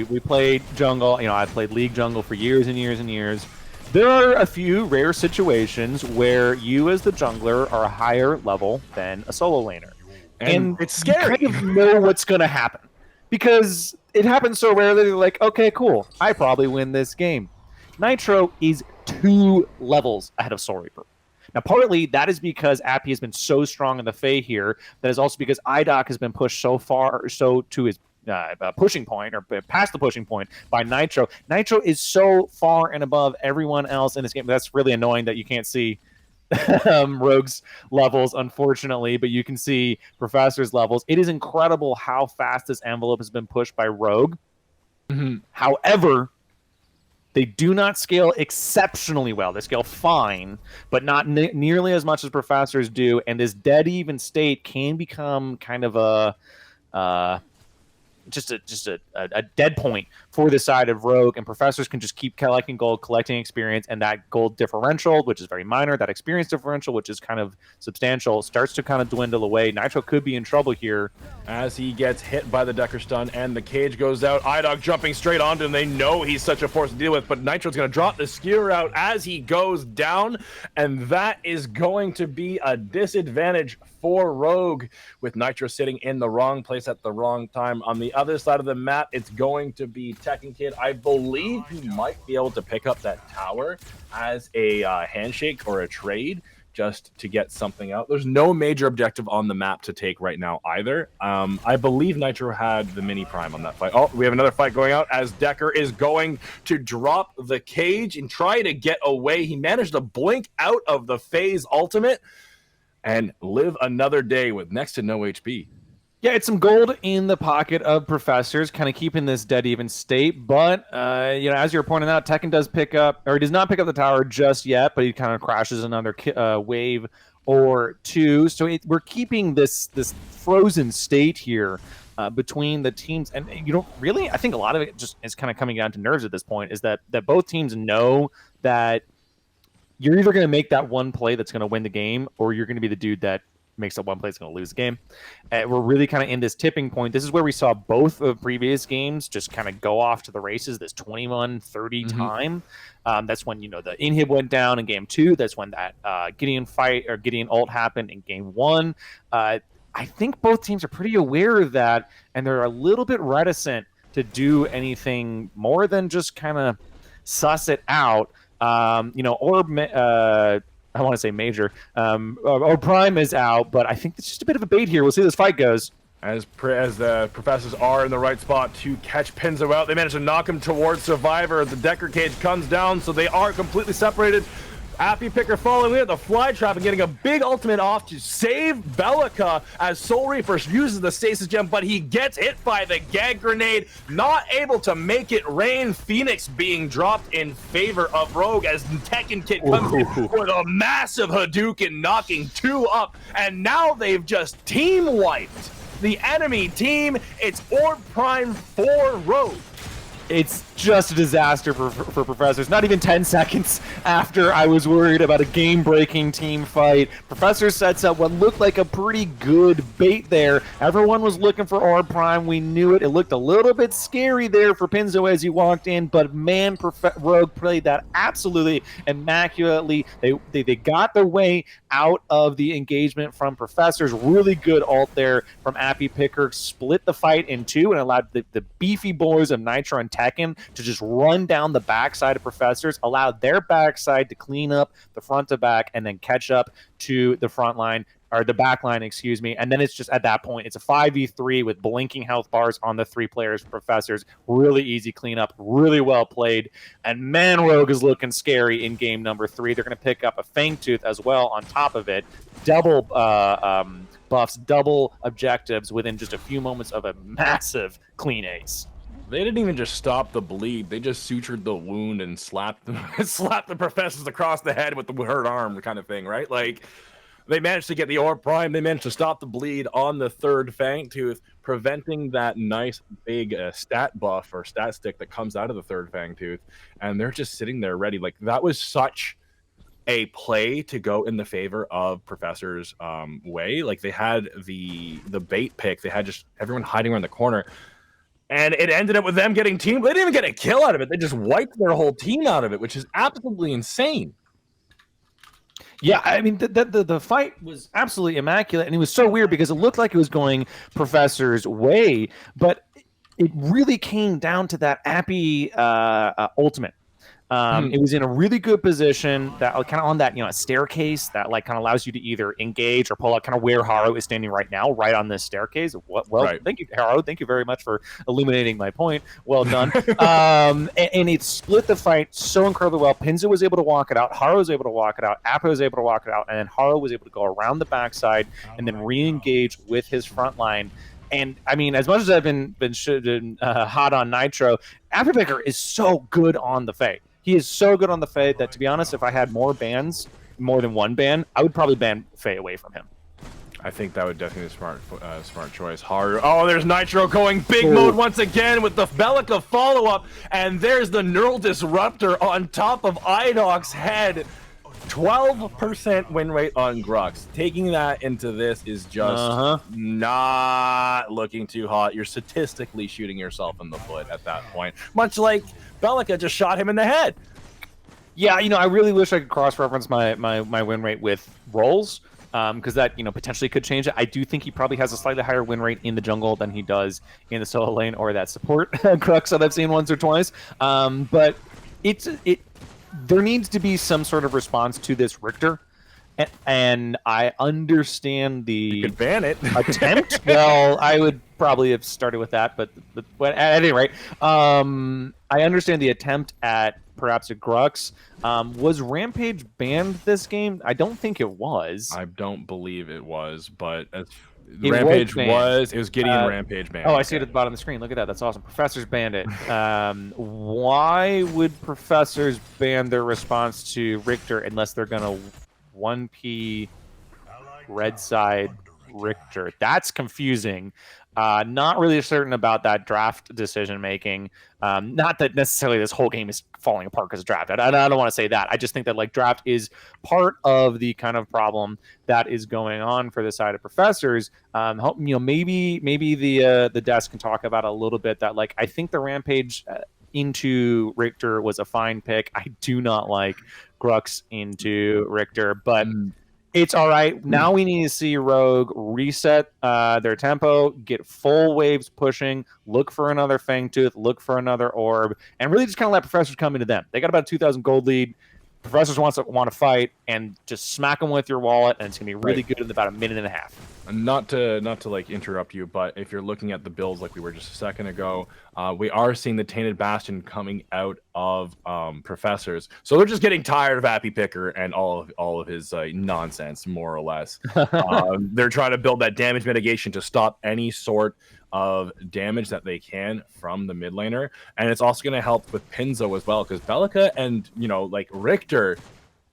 We played jungle. I played League jungle for years and years and years. There are a few rare situations where you as the jungler are a higher level than a solo laner. And it's scary. You kind of know what's going to happen because it happens so rarely. They're like, okay, cool. I probably win this game. Nitro is 2 levels ahead of Soul Reaper. Now, partly that is because Appy has been so strong in the Fae here. That is also because Rdawggg has been pushed so far, so to his pushing point, or past the pushing point by Nitro. Nitro is so far and above everyone else in this game. That's really annoying that you can't see Rogue's levels, unfortunately, but you can see Professor's levels. It is incredible how fast this envelope has been pushed by Rogue. Mm-hmm. However, they do not scale exceptionally well. They scale fine, but not nearly as much as Professors do. And this dead even state can become kind of a just a dead point for the side of Rogue, and Professors can just keep collecting gold, collecting experience, and that gold differential, which is very minor, that experience differential, which is kind of substantial, starts to kind of dwindle away. Nitro could be in trouble here. As he gets hit by the Decker stun and the cage goes out, Rdawggg jumping straight onto him. They know he's such a force to deal with, but Nitro's going to drop the skewer out as he goes down, and that is going to be a disadvantage for Rogue, with Nitro sitting in the wrong place at the wrong time. On the other side of the map, it's going to be Tekken Kid. I believe he might be able to pick up that tower as a handshake or a trade, just to get something out. There's no major objective on the map to take right now either. I believe Nitro had the mini prime on that fight. Oh, we have another fight going out as Decker is going to drop the cage and try to get away. He managed to blink out of the phase ultimate and live another day with next to no HP. Yeah, it's some gold in the pocket of Professors, kind of keeping this dead even state. But, you know, as you're pointing out, Tekken does pick up, or he does not pick up the tower just yet, but he kind of crashes another wave or two. So we're keeping this frozen state here between the teams. And you don't really, I think a lot of it just is kind of coming down to nerves at this point, is that both teams know that you're either going to make that one play that's going to win the game, or you're going to be the dude that makes that one play that's going to lose the game. We're really kind of in this tipping point. This is where we saw both of previous games just kind of go off to the races, this 21-30 time. That's when, you know, the inhib went down in game 2. That's when that Gideon ult happened in game 1. I think both teams are pretty aware of that, and they're a little bit reticent to do anything more than just kind of suss it out. You know, I want to say major, or Prime is out, but I think it's just a bit of a bait here. We'll see how this fight goes. As the Professors are in the right spot to catch Pinzo out, they manage to knock him towards Survivor. The Decker cage comes down, so they are completely separated. Appy Picker falling in at the fly trap and getting a big ultimate off to save Bellica as Soul Reaper uses the stasis gem, but he gets hit by the gag grenade, not able to make it rain. Phoenix being dropped in favor of Rogue as Tekken Kid comes in with a massive Hadouken, knocking 2 up, and now they've just team wiped the enemy team. It's Orb Prime for Rogue. It's just a disaster for Professors. Not even 10 seconds after I was worried about a game-breaking team fight, Professor sets up what looked like a pretty good bait there. Everyone was looking for Orb Prime. We knew it. It looked a little bit scary there for Pinzo as he walked in, but man, Rogue played that absolutely immaculately. They got their way out of the engagement from Professors. Really good ult there from Appy Picker. Split the fight in 2 and allowed the beefy boys of Nitro and Tekken to just run down the backside of Professors, allowed their backside to clean up the front to back, and then catch up to the front line, or the back line, excuse me. And then it's just, at that point, it's a 5v3 with blinking health bars on the 3 players. Professors, really easy cleanup, really well played. And man, Rogue is looking scary in game number 3. They're going to pick up a Fangtooth as well on top of it. Double buffs, double objectives within just a few moments of a massive clean ace. They didn't even just stop the bleed. They just sutured the wound and slapped the Professors across the head with the hurt arm kind of thing, right? Like, they managed to get the Orb Prime. They managed to stop the bleed on the 3rd Fangtooth, preventing that nice big stat buff or stat stick that comes out of the 3rd Fangtooth. And they're just sitting there ready. Like, that was such a play to go in the favor of Professor's way. Like, they had the bait pick. They had just everyone hiding around the corner. And it ended up with them getting team. They didn't even get a kill out of it. They just wiped their whole team out of it, which is absolutely insane. Yeah, I mean, the fight was absolutely immaculate, and it was so weird because it looked like it was going Professor's way, but it really came down to that Appy ultimate. It was in a really good position, that kind of on that, you know, a staircase that like kind of allows you to either engage or pull out, kind of where Haro is standing right now, right on this staircase. Well, right. Thank you, Haro. Thank you very much for illuminating my point. Well done. And it split the fight so incredibly well. Pinzo was able to walk it out. Haro was able to walk it out. Appa was able to walk it out. And then Haro was able to go around the backside and then re-engage with his front line. And I mean, as much as I've been hot on Nitro, Appy Picker is so good on the Fae. He is so good on the Fae that, to be honest, if I had more bans, more than one ban, I would probably ban Fae away from him. I think that would definitely be a smart choice. Hard. Oh, there's Nitro going big mode once again with the Bellica follow-up, and there's the Neural Disruptor on top of Rdawgg's head. 12% win rate on Grux. Taking that into this is just not looking too hot. You're statistically shooting yourself in the foot at that point. Much like Bellica just shot him in the head. Yeah, you know, I really wish I could cross-reference my win rate with rolls, because that, you know, potentially could change it. I do think he probably has a slightly higher win rate in the jungle than he does in the solo lane or that support Crux that I've seen once or twice. But there needs to be some sort of response to this Richter, and I understand the You could ban it. attempt. Well, I would probably have started with that, but at any rate, I understand the attempt at perhaps a Grux. Was Rampage banned this game? I don't think it was. I don't believe it was, but It Rampage was it was Gideon Rampage banned. Oh, I see it at the bottom of the screen. Look at that. That's awesome. Professors banned it. Why would Professors ban their response to Richter unless they're going to 1P red side Richter? That's confusing. Not really certain about that draft decision making. Not that necessarily this whole game is falling apart because of draft. I don't want to say that. I just think that like draft is part of the kind of problem that is going on for the side of Professors. Maybe the desk can talk about a little bit that like I think the Rampage into Richter was a fine pick. I do not like Grux into Richter, but it's all right. Now we need to see Rogue reset their tempo, get full waves pushing, look for another Fangtooth, look for another orb, and really just kind of let Professors come into them. They got about a 2,000 gold lead. Professors want to fight, and just smack them with your wallet, and it's gonna be really good in about a minute and a half. Not to like interrupt you, but if you're looking at the builds like we were just a second ago, we are seeing the Tainted Bastion coming out of Professors. So they're just getting tired of Appy Picker and all of his nonsense, more or less. They're trying to build that damage mitigation to stop any sort of damage that they can from the mid laner, and it's also going to help with Pinzo as well, because Bellica and like Richter,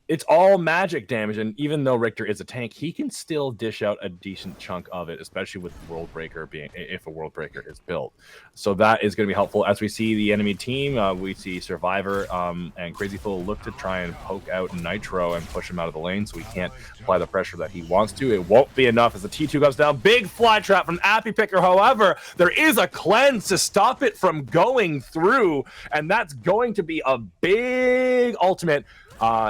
it's all magic damage, and even though Richter is a tank, he can still dish out a decent chunk of it, especially with World Breaker if a World Breaker is built. So that is going to be helpful. As we see the enemy team, we see Survivor and Crazy Fool look to try and poke out Nitro and push him out of the lane, so he can't apply the pressure that he wants to. It won't be enough as the T2 goes down. Big fly trap from Appy Picker. However, there is a cleanse to stop it from going through, and that's going to be a big ultimate.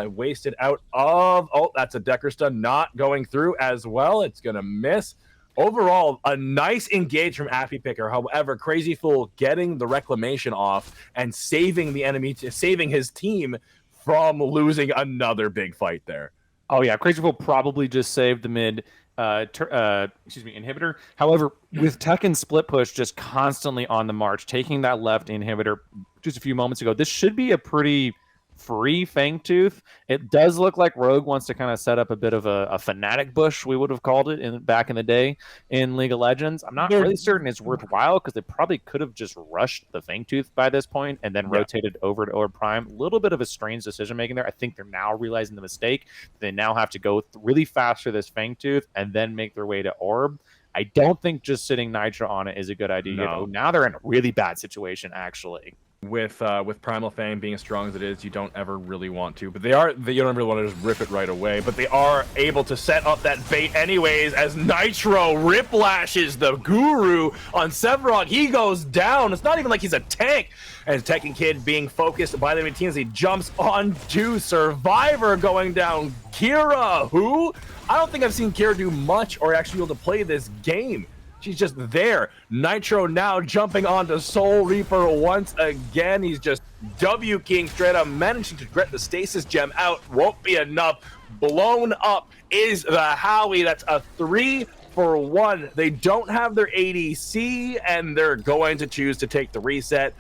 Wasted out of... Oh, that's a Decker stun not going through as well. It's going to miss. Overall, a nice engage from Appy Picker. However, Crazy Fool getting the reclamation off and saving the enemy, saving his team from losing another big fight there. Oh, yeah. Crazy Fool probably just saved the mid inhibitor. However, with Tekken split push just constantly on the march, taking that left inhibitor just a few moments ago, this should be a pretty free Fangtooth. It does look like Rogue wants to kind of set up a bit of a fanatic bush, we would have called it back in the day in League of Legends. I'm not really certain it's worthwhile, because they probably could have just rushed the Fangtooth by this point and then rotated over to Orb Prime. A little bit of a strange decision making there. I think they're now realizing the mistake. They now have to go really fast for this Fangtooth and then make their way to Orb. I don't think just sitting Nitro on it is a good idea. No. Now they're in a really bad situation, actually. With Primal Fang being as strong as it is, you don't ever really want to, but you don't really want to just rip it right away, but they are able to set up that bait anyways, as Nitro riplashes the Guru on Sevarog. He goes down. It's not even like he's a tank, and Tekken Kid being focused by the enemy team as he jumps onto Survivor, going down. Kira, who? I don't think I've seen Kira do much or actually be able to play this game. She's just there. Nitro now jumping onto Soul Reaper once again. He's just W-king straight up, managing to get the stasis gem out. Won't be enough. Blown up is the Howie. That's a 3-for-1. They don't have their ADC, and they're going to choose to take the reset.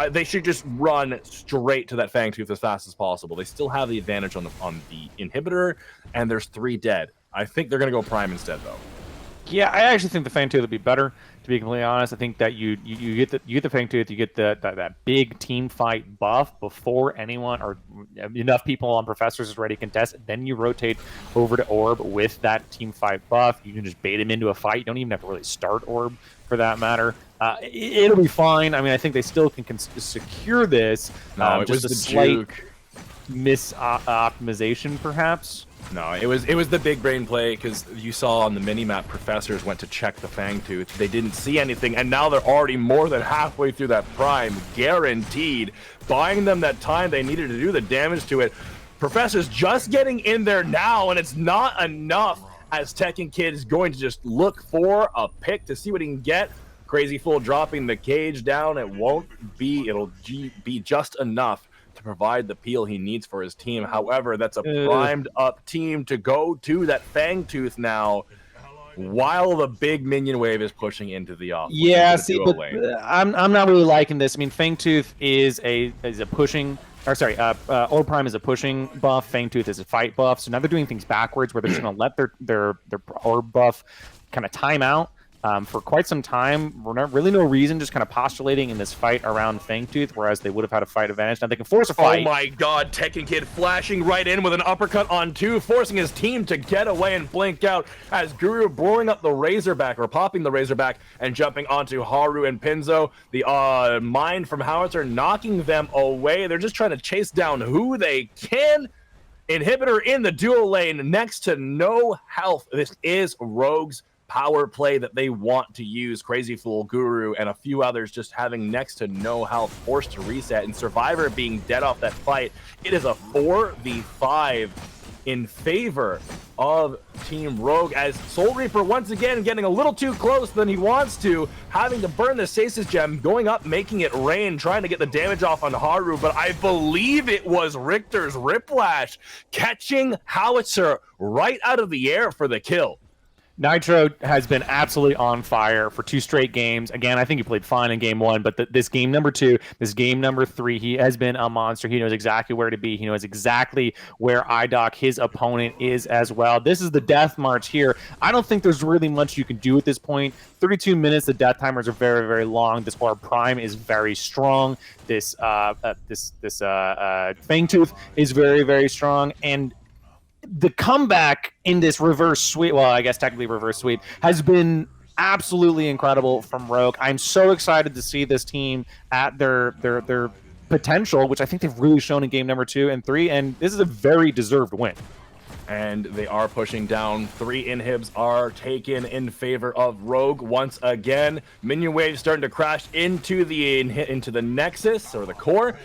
They should just run straight to that Fangtooth as fast as possible. They still have the advantage on the inhibitor, and there's 3 dead. I think they're going to go Prime instead, though. Yeah, I actually think the Fangtooth would be better. To be completely honest, I think that you get the Fangtooth, you get that big team fight buff before anyone or enough people on Professors is ready to contest. Then you rotate over to Orb with that team fight buff. You can just bait him into a fight. You don't even have to really start Orb for that matter. It'll be fine. I mean, I think they still can secure this. No, it just was a the slight juke. misoptimization, perhaps. No, it was the big brain play because you saw on the mini-map Professors went to check the Fangtooth. They didn't see anything, and now they're already more than halfway through that prime, guaranteed, buying them that time they needed to do the damage to it. Professor's just getting in there now, and it's not enough as Tekken Kid is going to just look for a pick to see what he can get. Crazy Fool dropping the cage down. It'll be just enough to provide the peel he needs for his team. However, that's a primed up team to go to that Fangtooth now while the big minion wave is pushing into the off. Yeah, see, but I'm not really liking this. I mean, Fangtooth is a pushing, or sorry, Orb Prime is a pushing buff. Fangtooth is a fight buff. So now they're doing things backwards, where they're just going to let their Orb buff kind of time out. For quite some time, we're not really no reason, just kind of postulating in this fight around Fangtooth, whereas they would have had a fight advantage. Now they can force a fight. Oh my god, Tekken Kid flashing right in with an uppercut on 2, forcing his team to get away and blink out as Guru blowing up the Razorback, or popping the Razorback, and jumping onto Haru and Pinzo. The Mind from Howitzer knocking them away. They're just trying to chase down who they can. Inhibitor in the dual lane, next to no health. This is Rogue's power play that they want to use. Crazy Fool, Guru, and a few others just having next to no health, forced to reset, and Survivor being dead off that fight. It is a 4v5 in favor of Team Rogue, as Soul Reaper once again getting a little too close than he wants to, having to burn the Stasis Gem, going up, making it rain, trying to get the damage off on Haru, but I believe it was Richter's Riplash catching Howitzer right out of the air for the kill. Nitro has been absolutely on fire for 2 straight games. Again, I think he played fine in game 1, but this game number 2, this game number 3, he has been a monster. He knows exactly where to be. He knows exactly where Rdawggg, his opponent, is as well. This is the death march here. I don't think there's really much you can do at this point. 32 minutes, the death timers are very, very long. This Orb Prime is very strong. This Fangtooth is very, very strong, and the comeback in this reverse sweep, well, I guess technically reverse sweep, has been absolutely incredible from Rogue. I'm so excited to see this team at their potential, which I think they've really shown in game number 2 and 3, and this is a very deserved win. And they are pushing down. 3 inhibs are taken in favor of Rogue once again. Minion wave starting to crash into the Nexus, or the core.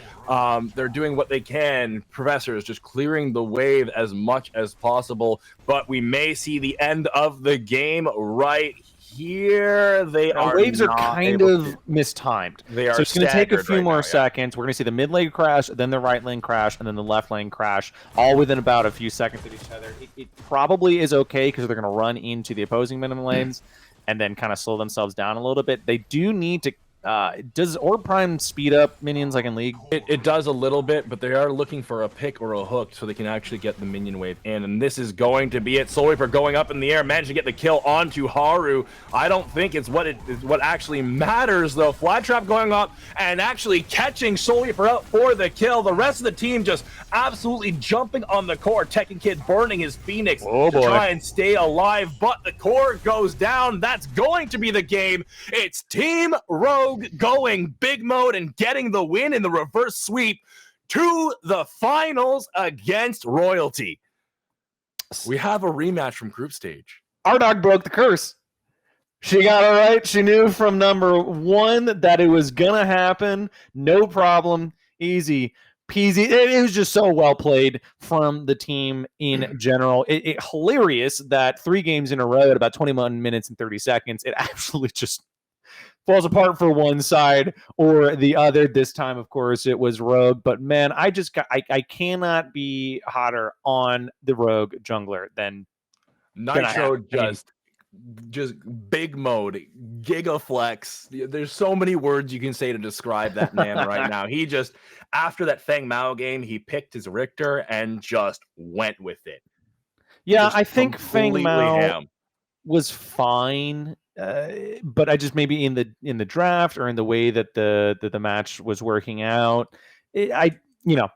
They're doing what they can. Professor is just clearing the wave as much as possible, but we may see the end of the game right here. The waves are kind of mistimed. They are, so it's going to take a few more now, seconds. We're going to see the mid lane crash, then the right lane crash, and then the left lane crash, all within about a few seconds of each other. It probably is okay because they're going to run into the opposing minimum lanes and then kind of slow themselves down a little bit. They do need to. Does Orb Prime speed up minions like in League? It does a little bit, but they are looking for a pick or a hook so they can actually get the minion wave in, and this is going to be it. Soul Reaper going up in the air, managed to get the kill onto Haru. I don't think it's what actually matters, though. Fly Trap going up and actually catching Soul Reaper out for the kill. The rest of the team just absolutely jumping on the core. Tekken Kid burning his Phoenix to try and stay alive, but the core goes down. That's going to be the game. It's Team Rogue going big mode and getting the win in the reverse sweep to the finals against Royalty. We have a rematch from group stage. Rdawggg broke the curse. She got it right. She knew from number 1 that it was gonna happen. No problem. Easy peasy. It was just so well played from the team in general. It hilarious that 3 games in a row at about 21 minutes and 30 seconds, it absolutely just falls apart for one side or the other. This time, of course, it was Rogue. But man, I cannot be hotter on the Rogue jungler than Nitro. Just big mode, gigaflex. There's so many words you can say to describe that man right now. He just, after that Feng Mao game, he picked his Richter and just went with it. Yeah, Just I think Feng Mao ham. was fine. but I just maybe in the draft or in the way that the match was working out,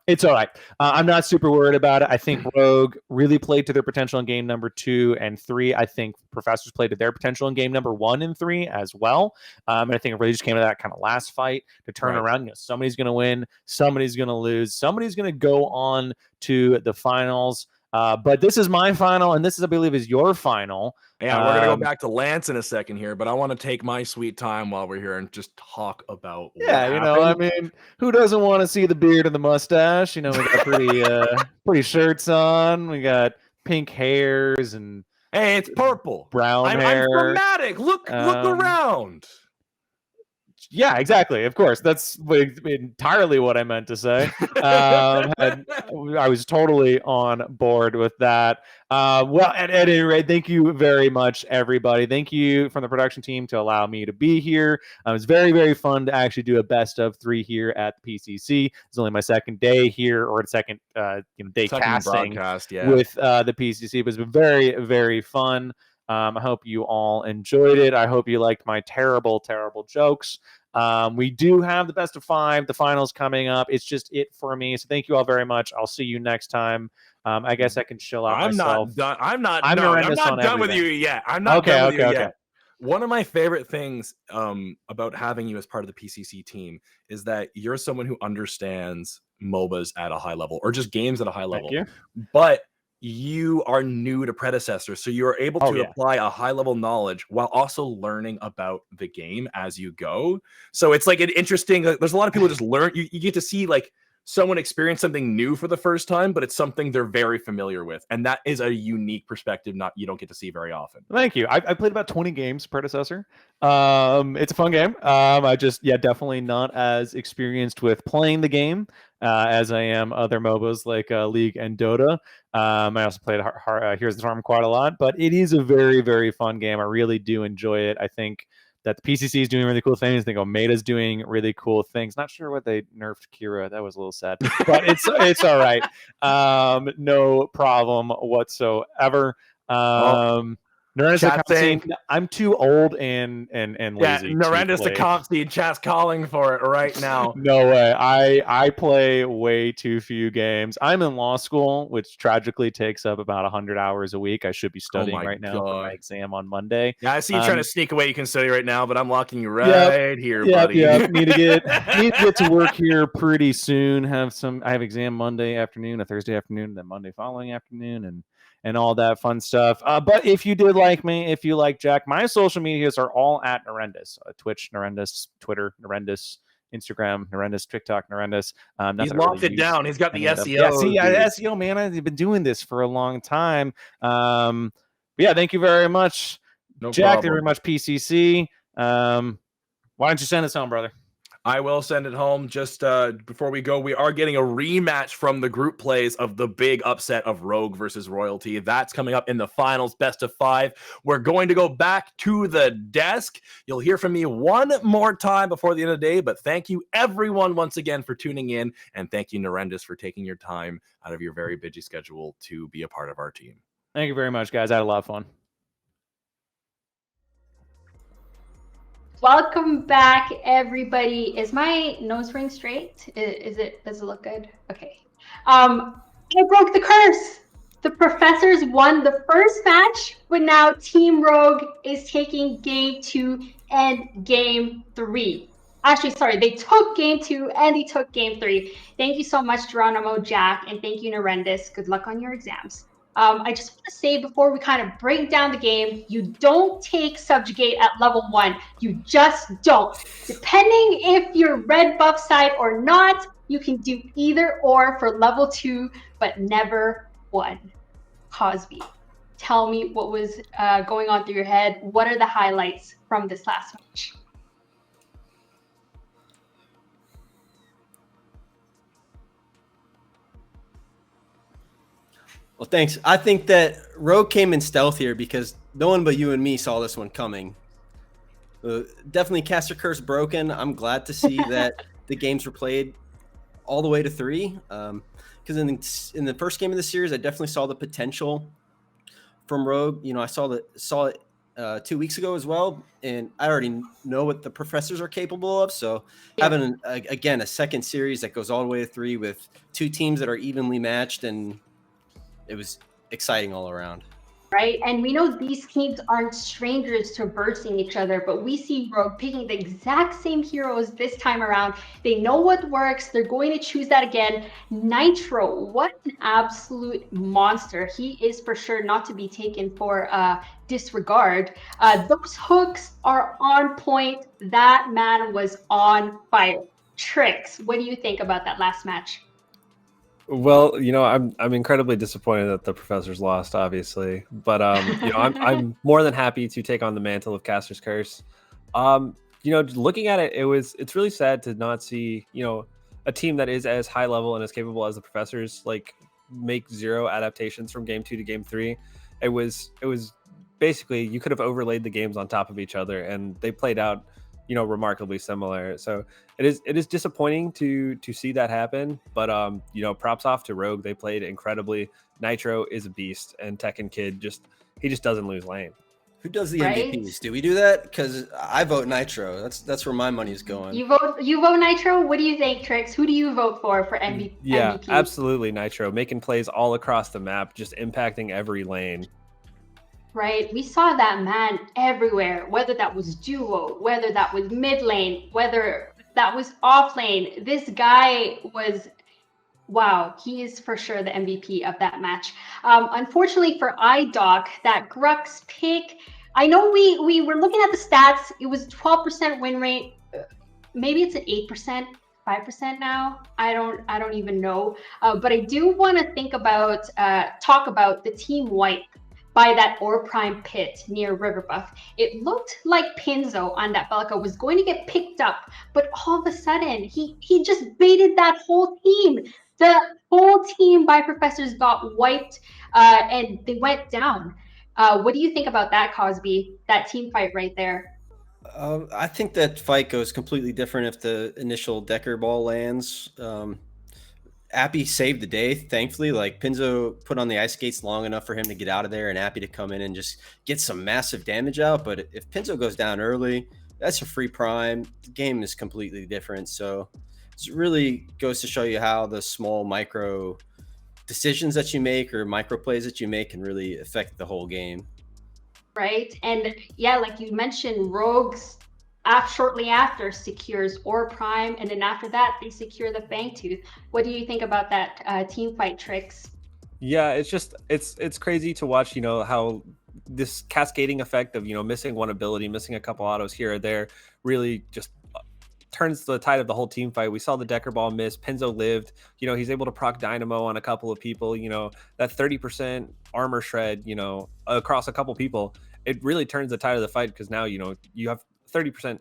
it's all right. I'm not super worried about it. I think Rogue really played to their potential in game number 2 and 3. I think Professors played to their potential in game number 1 and 3 as well. And I think it really just came to that kind of last fight to turn around. Somebody's going to win, somebody's going to lose, somebody's going to go on to the finals. But this is my final, and this is, I believe, is your final. Yeah, we're gonna go back to Lance in a second here, but I want to take my sweet time while we're here and just talk about. I mean, who doesn't want to see the beard and the mustache? We got pretty shirts on. We got pink hairs and hey, it's purple, brown hair. I'm dramatic. Look around. Yeah, exactly. Of course, that's entirely what I meant to say. I was totally on board with that. Well, at any rate, thank you very much, everybody. Thank you from the production team to allow me to be here. It was very, very fun to actually do a best of 3 here at the PCC. It's only my second day here, or second day casting with the PCC. It was very, very fun. I hope you all enjoyed it. I hope you liked my terrible, terrible jokes. We do have the best of 5, the finals coming up. It's just it for me. So thank you all very much. I'll see you next time. I guess I can chill out myself. I'm not done with you yet. I'm not done with you yet. One of my favorite things about having you as part of the PCC team is that you're someone who understands MOBAs at a high level, or just games at a high level. But you are new to Predecessor, so you are able to apply a high level knowledge while also learning about the game as you go. So it's like an interesting, there's a lot of people just learn, you get to see like someone experience something new for the first time, but it's something they're very familiar with. And that is a unique perspective you don't get to see very often. Thank you. I played about 20 games, Predecessor. It's a fun game. I just, definitely not as experienced with playing the game as I am other MOBAs like League and Dota. I also played Here's the Storm quite a lot, but it is a very, very fun game. I really do enjoy it. I think that the PCC is doing really cool things. I think Omeda's doing really cool things. Not sure what they nerfed Kira. That was a little sad, but it's all right. No problem whatsoever. Nerendis, I'm too old and lazy. Nerendis the comp scene chat's calling for it right now. No way. I play way too few games. I'm in law school, which tragically takes up about 100 hours a week. I should be studying right now for my exam on Monday. Yeah, I see you trying to sneak away. You can study right now, but I'm locking you right here, buddy. Yeah. Need to get to work here pretty soon. I have exam Monday afternoon, a Thursday afternoon, and then Monday following afternoon, and all that fun stuff. But if you did like me, if you like Jack, my social medias are all at Nerendis. Twitch, Nerendis, Twitter, Nerendis, Instagram, Nerendis, TikTok, Nerendis. He's locked it down. He's got the SEO. Yeah, see, SEO, man, I've been doing this for a long time. Thank you very much, Jack. Thank you very much, PCC. Why don't you send us home, brother? I will send it home. Just before we go, we are getting a rematch from the group plays of the big upset of Rogue versus Royalty. That's coming up in the finals, best of 5. We're going to go back to the desk. You'll hear from me one more time before the end of the day, but thank you everyone once again for tuning in, and thank you, Nerendis, for taking your time out of your very busy schedule to be a part of our team. Thank you very much, guys. I had a lot of fun. Welcome back, everybody. Is my nose ring straight? Does it look good? Okay. I broke the curse. The Professors won the first match, but now Team Rogue is taking game 2 and game 3. Actually, sorry, they took game 2 and they took game 3. Thank you so much, GeronimoJak, and thank you, Nerendis. Good luck on your exams. I just want to say before we kind of break down the game, you don't take Subjugate at level 1. You just don't. Depending if you're red buff side or not, you can do either or for level 2, but never 1. Cosby, tell me what was going on through your head. What are the highlights from this last match? Well, thanks. I think that Rogue came in stealth here because no one but you and me saw this one coming. Definitely Caster Curse broken. I'm glad to see that the games were played all the way to 3. Because in the first game of the series, I definitely saw the potential from Rogue. I saw it 2 weeks ago as well, and I already know what the professors are capable of. So Yeah. having again a second series that goes all the way to 3 with 2 teams that are evenly matched, and it was exciting all around. Right, and we know these teams aren't strangers to versing each other, but we see Rogue picking the exact same heroes this time around. They know what works. They're going to choose that again. Nitro, what an absolute monster. He is for sure not to be taken for disregard. Those hooks are on point. That man was on fire. Trix, what do you think about that last match? Well, I'm incredibly disappointed that the professors lost, obviously, but I'm more than happy to take on the mantle of Caster's Curse. Looking at it, it's really sad to not see a team that is as high level and as capable as the professors make 0 adaptations from game 2 to game 3. It was basically you could have overlaid the games on top of each other, and they played out remarkably similar. So it is disappointing to see that happen, but props off to Rogue. They played incredibly. Nitro is a beast, and Tekken Kid just doesn't lose lane. Who does the Right? MVPs? Do we do that? Because I vote Nitro. That's where my money's going. You vote Nitro? What do you think, Trix? Who do you vote for MVP? Yeah, MVP? absolutely Nitro, making plays all across the map, just impacting every lane. Right, we saw that man everywhere, whether that was duo, whether that was mid lane, whether that was off lane. This guy was, wow, he is for sure the MVP of that match. Unfortunately for Rdawggg, that Grux pick, I know we were looking at the stats. It was 12% win rate. Maybe it's an 8%, 5% now. I don't even know. But I do want to talk about the team wipe by that Ore Prime pit near Riverbuff. It looked like Pinzo on that Belka was going to get picked up, but all of a sudden he just baited that whole team. The whole team by Professors got wiped and they went down. What do you think about that, Cosby? That team fight right there? I think that fight goes completely different if the initial Decker ball lands. Appy saved the day, thankfully. Like Pinzo put on the ice skates long enough for him to get out of there, and Appy to come in and just get some massive damage out. But if Pinzo goes down early, that's a free prime. The game is completely different. So it really goes to show you how the small micro decisions that you make or micro plays that you make can really affect the whole game. Right, and yeah, like you mentioned, Rogues shortly after secures Ore Prime, and then after that they secure the Fangtooth. What do you think about that team fight, Trix? Yeah, it's crazy to watch, how this cascading effect of, missing one ability, missing a couple autos here or there really just turns the tide of the whole team fight. We saw the Decker ball miss. Pinzo lived. He's able to proc Dynamo on a couple of people. That 30% armor shred, across a couple people, it really turns the tide of the fight because now, you have 30%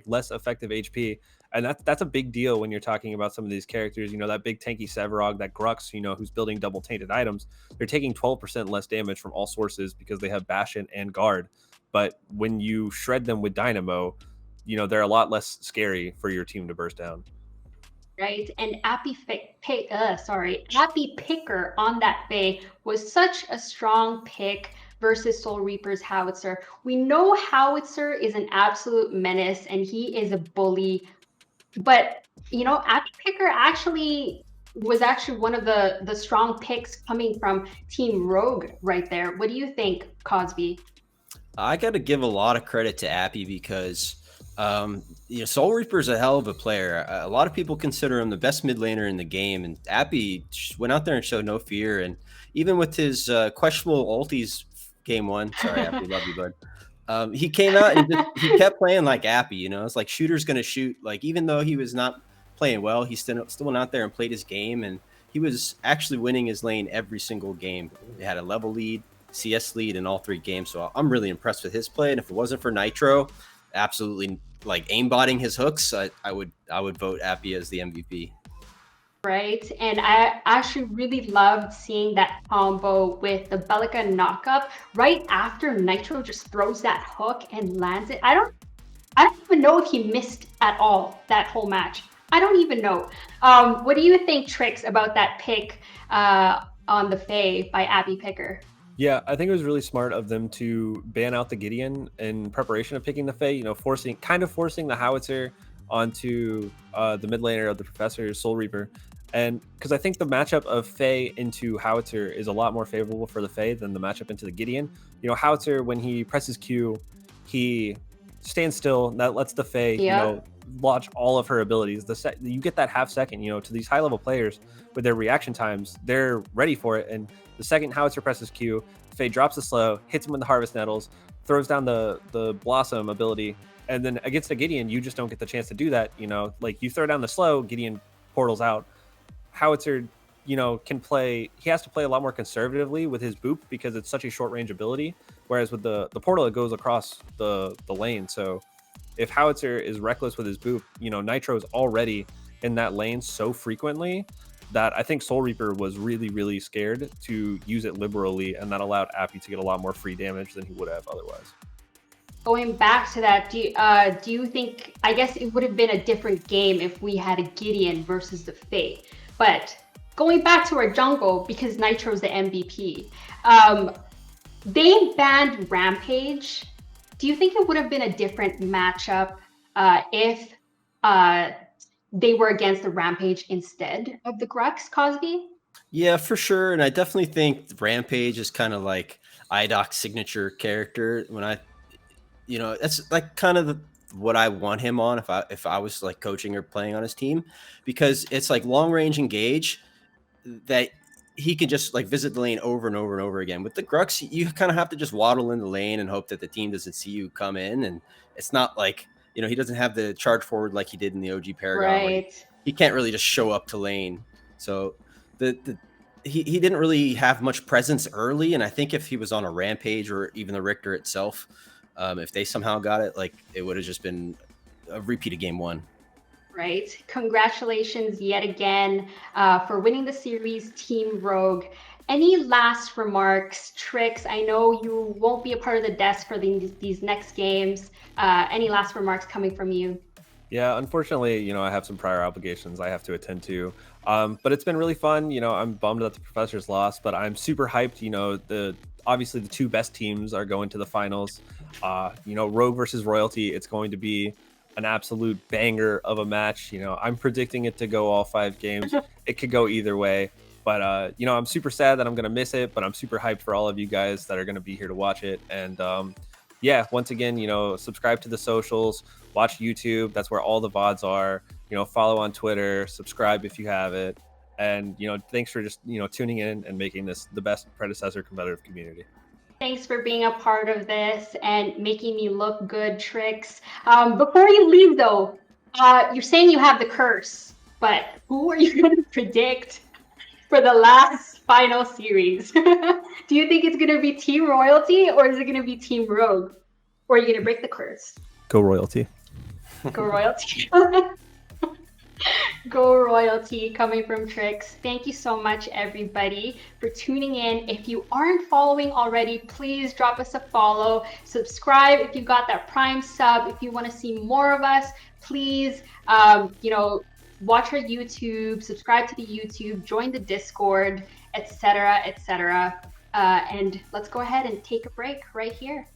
less effective HP. And that's a big deal when you're talking about some of these characters. That big tanky Sevarog, that Grux, who's building double tainted items. They're taking 12% less damage from all sources because they have Bastion and Guard. But when you shred them with Dynamo, they're a lot less scary for your team to burst down. Right, and Appy Picker on that Fae was such a strong pick versus Soul Reaper's Howitzer. We know Howitzer is an absolute menace and he is a bully, but Appy Picker was actually one of the strong picks coming from Team Rogue right there. What do you think, Cosby? I got to give a lot of credit to Appy because Soul Reaper is a hell of a player. A lot of people consider him the best mid laner in the game, and Appy went out there and showed no fear. And even with his questionable ulties game 1, sorry Appy, love you bud. He came out and he kept playing like Appy. It's like shooter's gonna shoot. Like even though he was not playing well, he still went out there and played his game, and he was actually winning his lane every single game. He had a level lead, CS lead in all 3 games. So I'm really impressed with his play. And if it wasn't for Nitro absolutely aimbotting his hooks, I would vote Appy as the MVP. Right, and I actually really loved seeing that combo with the Belka knockup right after Nitro just throws that hook and lands it. I don't even know if he missed at all that whole match. I don't even know. What do you think, Trix, about that pick on the Fae by Appy Picker? Yeah, I think it was really smart of them to ban out the Gideon in preparation of picking the Fae. You know, forcing the Howitzer onto the mid laner of the Professor, Soul Reaper, and because I think the matchup of Fae into Howitzer is a lot more favorable for the Fae than the matchup into the Gideon. You know, Howitzer, when he presses Q, he stands still. That lets the Fae, you Yeah. know, launch all of her abilities. You get that half second. You know, to these high level players with their reaction times, they're ready for it. And the second Howitzer presses Q, Faye drops the slow, hits him with the Harvest Nettles, throws down the Blossom ability, and then against a Gideon, you just don't get the chance to do that. You know, like you throw down the slow, Gideon portals out. Howitzer, you know, he has to play a lot more conservatively with his boop because it's such a short range ability. Whereas with the portal, it goes across the lane. So if Howitzer is reckless with his boop, you know, Nitro's already in that lane so frequently that I think Soul Reaper was really, really scared to use it liberally, and that allowed Appy to get a lot more free damage than he would have otherwise. Going back to that, do you think, I guess it would have been a different game if we had a Gideon versus the Fae, but going back to our jungle, because Nitro's the MVP, they banned Rampage. Do you think it would have been a different matchup if they were against the Rampage instead of the Grux, Cosby? Yeah, for sure. And I definitely think Rampage is kind of like Rdawgg's signature character. That's like kind of what I want him on if I was like coaching or playing on his team, because it's like long range engage that he can just like visit the lane over and over and over again. With the Grux, you kind of have to just waddle in the lane and hope that the team doesn't see you come in. And it's not like, he doesn't have the charge forward like he did in the OG Paragon. Right. He can't really just show up to lane. So he didn't really have much presence early. And I think if he was on a Rampage or even the Richter itself, if they somehow got it, like it would have just been a repeat of game one. Right. Congratulations yet again for winning the series, Team Rogue. Any last remarks, Trix? I know you won't be a part of the desk for these next games. Any last remarks coming from you? Yeah, unfortunately, I have some prior obligations I have to attend to. But it's been really fun. I'm bummed that the Professor's lost, but I'm super hyped. Obviously the two best teams are going to the finals. Rogue versus Royalty, it's going to be an absolute banger of a match. I'm predicting it to go all 5 games. It could go either way. But, I'm super sad that I'm going to miss it, but I'm super hyped for all of you guys that are going to be here to watch it. And, once again, subscribe to the socials, watch YouTube. That's where all the VODs are. Follow on Twitter, subscribe if you have it. And, thanks for just, tuning in and making this the best Predecessor competitive community. Thanks for being a part of this and making me look good, Trix. Before you leave, though, you're saying you have the curse, but who are you going to predict for the last final series? Do you think it's going to be Team Royalty or is it going to be Team Rogue? Or are you going to break the curse? Go Royalty. Go Royalty. Go Royalty coming from Trix. Thank you so much, everybody, for tuning in. If you aren't following already, please drop us a follow. Subscribe if you got that Prime sub. If you want to see more of us, please, watch our YouTube, subscribe to the YouTube, join the Discord, etc., etc. And let's go ahead and take a break right here.